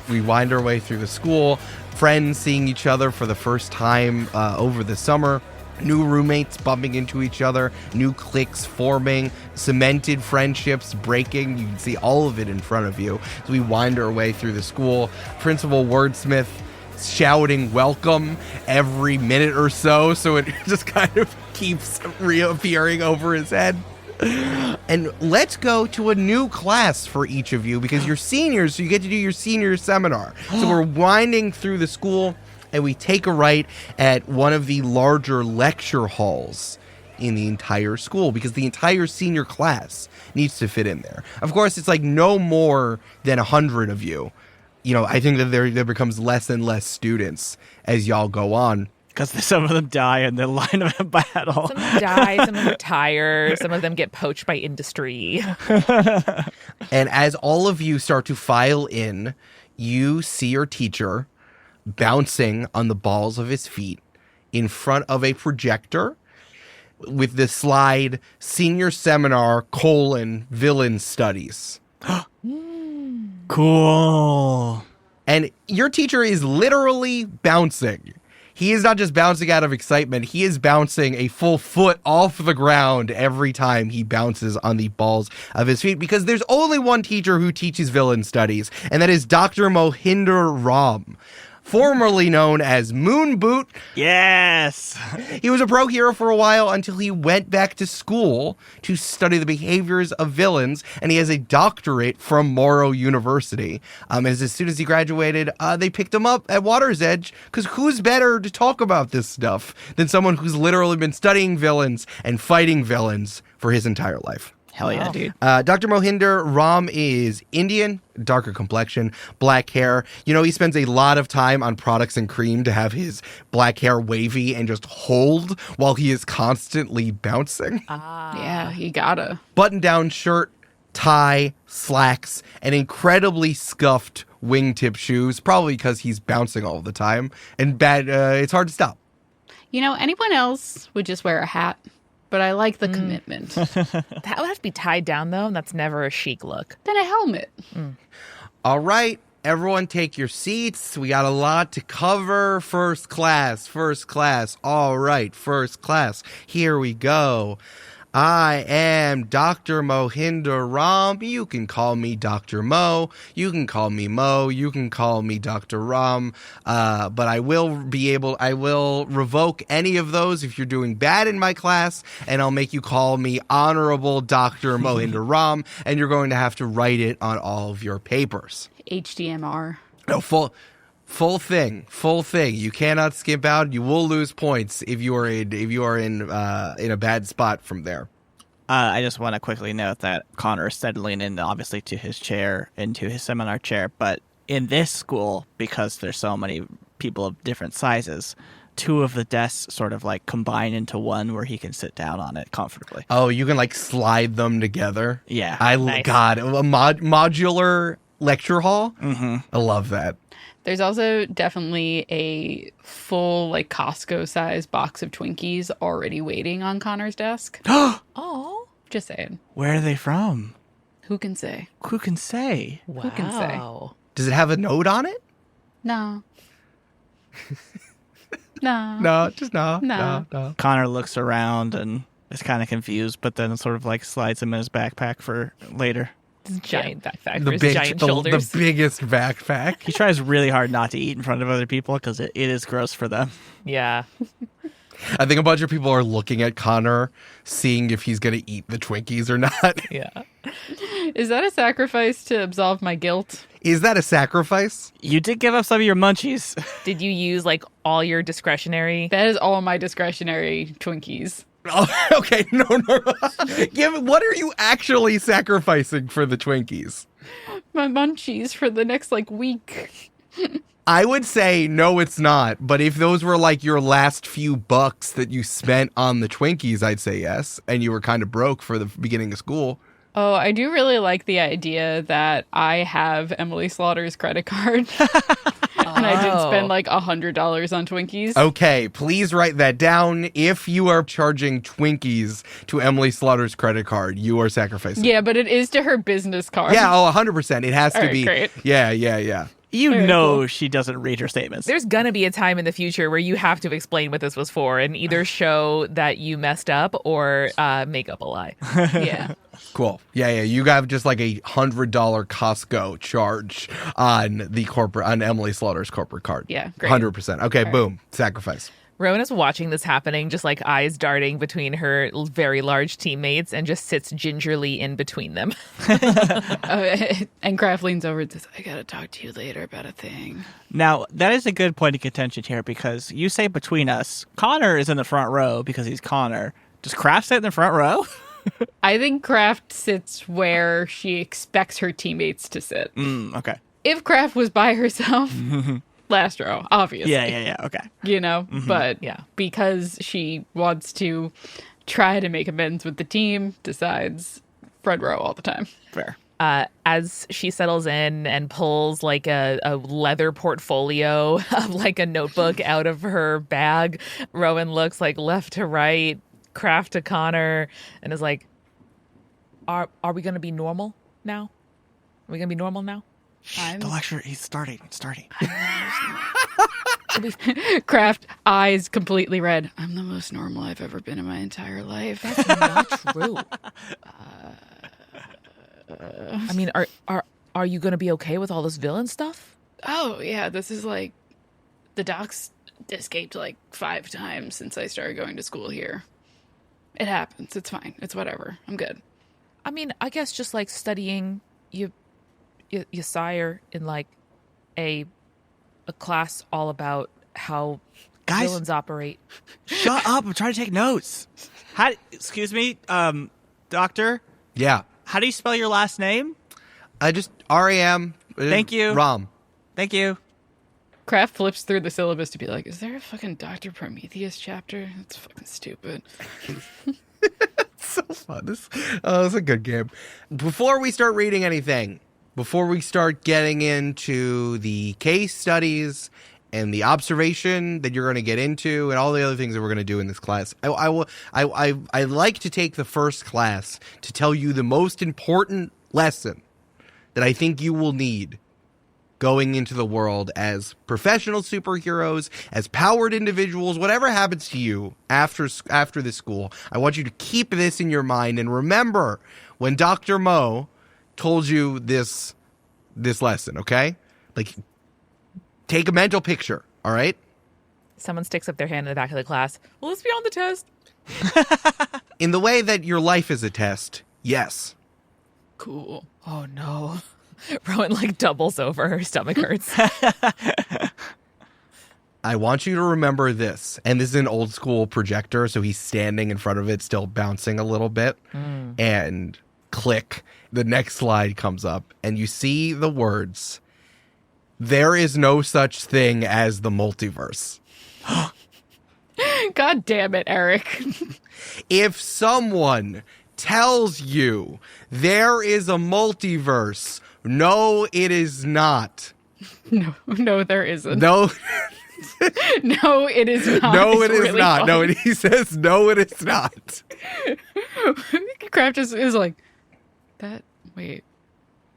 We wind our way through the school, friends seeing each other for the first time over the summer, new roommates bumping into each other, new cliques forming, cemented friendships breaking. You can see all of it in front of you as we wind our way through the school. Principal Wordsmith shouting welcome every minute or so it just kind of keeps reappearing over his head. And let's go to a new class for each of you because you're seniors, so you get to do your senior seminar. So we're winding through the school and we take a right at one of the larger lecture halls in the entire school because the entire senior class needs to fit in there. Of course, it's like no more than 100 of you. You know, I think that there becomes less and less students as y'all go on. Because some of them die in the line of battle. Some of them die, some of them retire, some of them get poached by industry. And as all of you start to file in, you see your teacher bouncing on the balls of his feet in front of a projector with the slide Senior Seminar: Villain Studies. Cool. And your teacher is literally bouncing. He is not just bouncing out of excitement. He is bouncing a full foot off the ground every time he bounces on the balls of his feet because there's only one teacher who teaches villain studies, and that is Dr. Mohinder Ram, formerly known as Moon Boot. Yes. He was a pro hero for a while until he went back to school to study the behaviors of villains, and he has a doctorate from Morrow University. As soon as he graduated, they picked him up at Water's Edge, because who's better to talk about this stuff than someone who's literally been studying villains and fighting villains for his entire life? Hell yeah, dude. Dr. Mohinder Ram is Indian, darker complexion, black hair. You know, he spends a lot of time on products and cream to have his black hair wavy and just hold while he is constantly bouncing. Yeah, you gotta. Button-down shirt, tie, slacks, and incredibly scuffed wingtip shoes, probably because he's bouncing all the time. And it's hard to stop. You know, anyone else would just wear a hat, but I like the commitment. That would have to be tied down, though, and that's never a chic look. Then a helmet. All right, everyone take your seats. We got a lot to cover. First class. All right, first class. Here we go. I am Dr. Mohinder Ram. You can call me Dr. Mo. You can call me Mo. You can call me Dr. Ram. But I will revoke any of those if you're doing bad in my class, and I'll make you call me Honorable Dr. Mohinder Ram, and you're going to have to write it on all of your papers. HDMR. No, full thing. You cannot skip out. You will lose points if you are in a bad spot from there. I just want to quickly note that Connor is settling in, obviously, to his chair, into his seminar chair. But in this school, because there's so many people of different sizes, two of the desks sort of like combine into one where he can sit down on it comfortably. Oh, you can like slide them together. Yeah. Nice. God, a modular lecture hall. Mm-hmm. I love that. There's also definitely a full, like, Costco-sized box of Twinkies already waiting on Connor's desk. Oh. Just saying. Where are they from? Who can say? Who can say? Wow. Who can say? Does it have a note on it? No. No. No, just no. No. Connor looks around and is kind of confused, but then sort of like slides him in his backpack for later. Giant backpack The for his big, giant the shoulders. biggest backpack. He tries really hard not to eat in front of other people because it is gross for them. Yeah. I think a bunch of people are looking at Connor, seeing if he's going to eat the Twinkies or not. Yeah. Is that a sacrifice to absolve my guilt? Is that a sacrifice? You did give up some of your munchies. Did you use like all your discretionary? That is all my discretionary Twinkies. Oh, okay, no. What are you actually sacrificing for the Twinkies? My munchies for the next week. I would say no, it's not. But if those were like your last few bucks that you spent on the Twinkies, I'd say yes. And you were kind of broke for the beginning of school. Oh, I do really like the idea that I have Emily Slaughter's credit card. And I did spend $100 on Twinkies. Okay, please write that down. If you are charging Twinkies to Emily Slaughter's credit card, you are sacrificing. Yeah, but it is to her business card. Yeah, 100%. It has to Alright, be. great. Yeah. You Very know cool. she doesn't read her statements. There's gonna be a time in the future where you have to explain what this was for and either show that you messed up or make up a lie. Yeah. Cool. Yeah. You have just like $100 Costco charge on Emily Slaughter's corporate card. Yeah, great. 100%. Okay, boom. Sacrifice. Rowan is watching this happening, just like eyes darting between her very large teammates and just sits gingerly in between them. And Kraft leans over and says, I gotta talk to you later about a thing. Now, that is a good point of contention here because you say between us, Connor is in the front row because he's Connor. Does Kraft sit in the front row? I think Kraft sits where she expects her teammates to sit. Okay. If Kraft was by herself, last row, obviously. Yeah. Okay. But Yeah. because she wants to try to make amends with the team, decides front row all the time. Fair. As she settles in and pulls like a leather portfolio of like a notebook out of her bag, Rowan looks like left to right, Kraft to Connor, and is like, Are we gonna be normal now? Are we gonna be normal now? The lecture, he's starting. Kraft, eyes completely red. I'm the most normal I've ever been in my entire life. That's not true. I mean, are you gonna be okay with all this villain stuff? Oh, yeah, this is the doc's escaped 5 times since I started going to school here. It happens. It's fine. It's whatever. I'm good. I mean, I guess just like studying your sire in like a class all about how Guys. villains operate. Shut up. I'm trying to take notes. Excuse me, doctor. Yeah. How do you spell your last name? I just RAM. Thank you. Rom. Thank you. Kraft flips through the syllabus to be like, is there a fucking Dr. Prometheus chapter? That's fucking stupid. So fun. This is a good game. Before we start reading anything, before we start getting into the case studies and the observation that you're going to get into and all the other things that we're going to do in this class, I like to take the first class to tell you the most important lesson that I think you will need going into the world as professional superheroes, as powered individuals, whatever happens to you after this school. I want you to keep this in your mind and remember when Dr. Mo told you this lesson, okay? Like, take a mental picture, all right? Someone sticks up their hand in the back of the class. Well, let's be on the test. In the way that your life is a test, yes. Cool. Oh no. Rowan like doubles over. Her stomach hurts. I want you to remember this. And this is an old school projector, so he's standing in front of it, still bouncing a little bit. And click, the next slide comes up, and you see the words, "There is no such thing as the multiverse." God damn it, Eric. If someone tells you there is a multiverse, no, it is not. No, there isn't. No, No, it is not. no, It's it is really not. funny. No, and he says, no, it is not. Kraft is like, that, wait,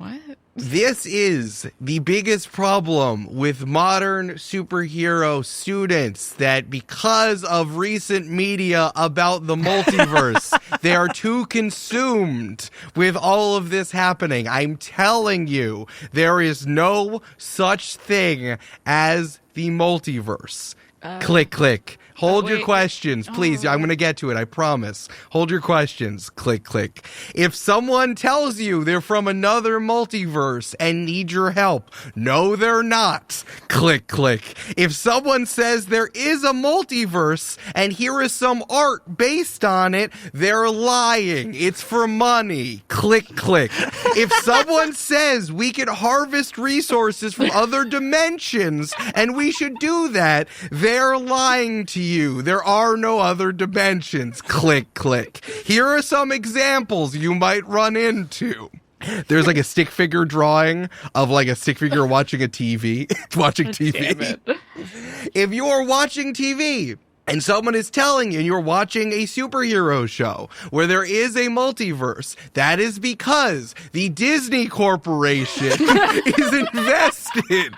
What? This is the biggest problem with modern superhero students, that because of recent media about the multiverse, they are too consumed with all of this happening. I'm telling you, there is no such thing as the multiverse. Click, click. Hold your wait. questions, please. I'm going to get to it, I promise. Hold your questions. Click, click. If someone tells you they're from another multiverse and need your help, no, they're not. Click, click. If someone says there is a multiverse and here is some art based on it, they're lying. It's for money. Click, click. If someone says we can harvest resources from other dimensions and we should do that, they're lying to you. There are no other dimensions. Click, click. Here are some examples you might run into. There's like a stick figure drawing of like a stick figure watching a TV. watching TV. Damn it. If you're watching TV and someone is telling you you're watching a superhero show where there is a multiverse, that is because the Disney Corporation is invested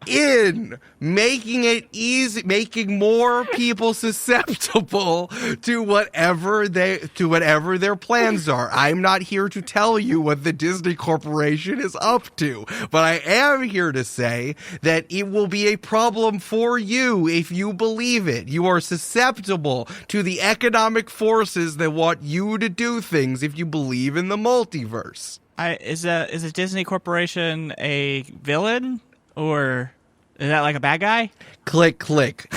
in making it easy, making more people susceptible to whatever their plans are. I'm not here to tell you what the Disney Corporation is up to, but I am here to say that it will be a problem for you if you believe it. You are susceptible to the economic forces that want you to do things if you believe in the multiverse. Is a Disney Corporation a villain? Or is that like a bad guy? Click, click.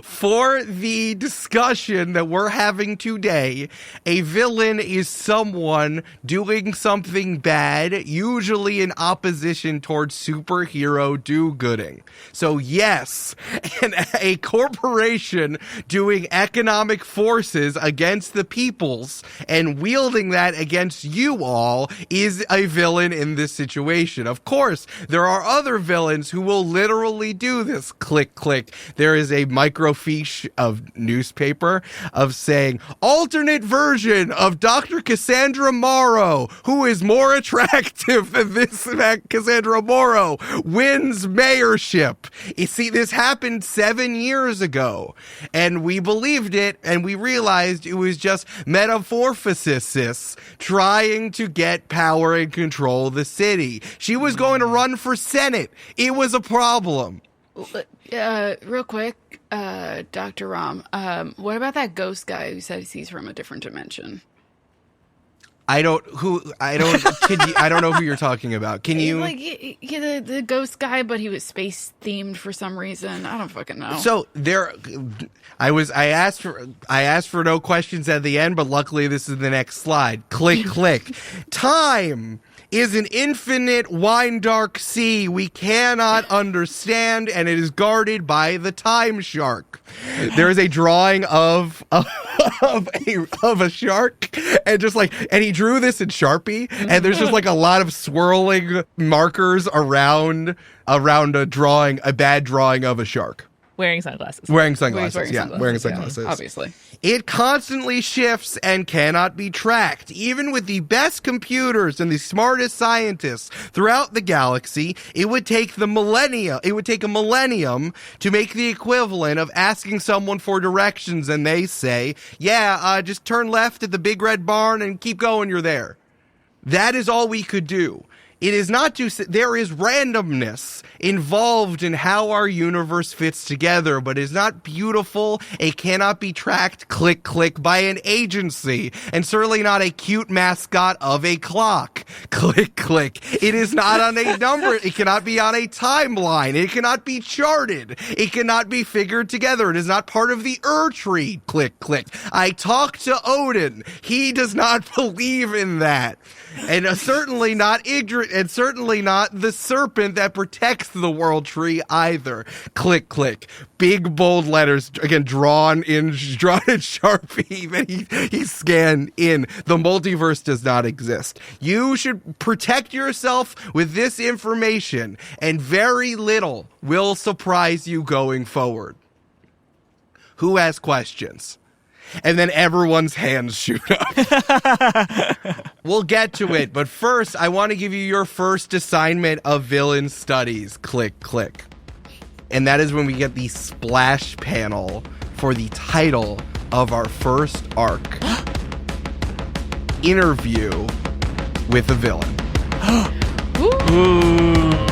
For the discussion that we're having today, a villain is someone doing something bad, usually in opposition towards superhero do-gooding. So yes, a corporation doing economic forces against the peoples and wielding that against you all is a villain in this situation. Of course, there are other villains who will literally do this. Click, click. There is a microfiche of newspaper of saying alternate version of Dr. Cassandra Morrow, who is more attractive than this Cassandra Morrow, wins mayorship. You see, this happened 7 years ago, and we believed it, and we realized it was just metamorphosis trying to get power and control the city. She was going to run for Senate. It was a problem. Real quick, Dr. Rom, what about that ghost guy who says he's from a different dimension? I don't know who you're talking about. Can you the ghost guy, but he was space themed for some reason. I don't fucking know. So I asked for no questions at the end, but luckily this is the next slide. Click, click. Time is an infinite wine dark sea we cannot understand, and it is guarded by the time shark. There is a drawing of a shark, and he drew this in Sharpie, and there's just like a lot of swirling markers around a bad drawing of a shark. Wearing sunglasses. Wearing sunglasses, yeah. Obviously. It constantly shifts and cannot be tracked. Even with the best computers and the smartest scientists throughout the galaxy, it would take a millennium to make the equivalent of asking someone for directions and they say, just turn left at the big red barn and keep going, you're there. That is all we could do. It is not there is randomness involved in how our universe fits together, but it is not beautiful. It cannot be tracked click, click by an agency, and certainly not a cute mascot of a clock. Click, click. It is not on a number. It cannot be on a timeline. It cannot be charted. It cannot be figured together. It is not part of the tree. Click, click. I talked to Odin. He does not believe in that. And certainly not ignorant, and certainly not the serpent that protects the world tree either. Click, click. Big bold letters, again, drawn in Sharpie that he scanned in. The multiverse does not exist. You should protect yourself with this information, and very little will surprise you going forward. Who has questions? and then everyone's hands shoot up. We'll get to it, but first, I want to give you your first assignment of villain studies. Click, click. And that is when we get the splash panel for the title of our first arc. Interview with a villain. Ooh.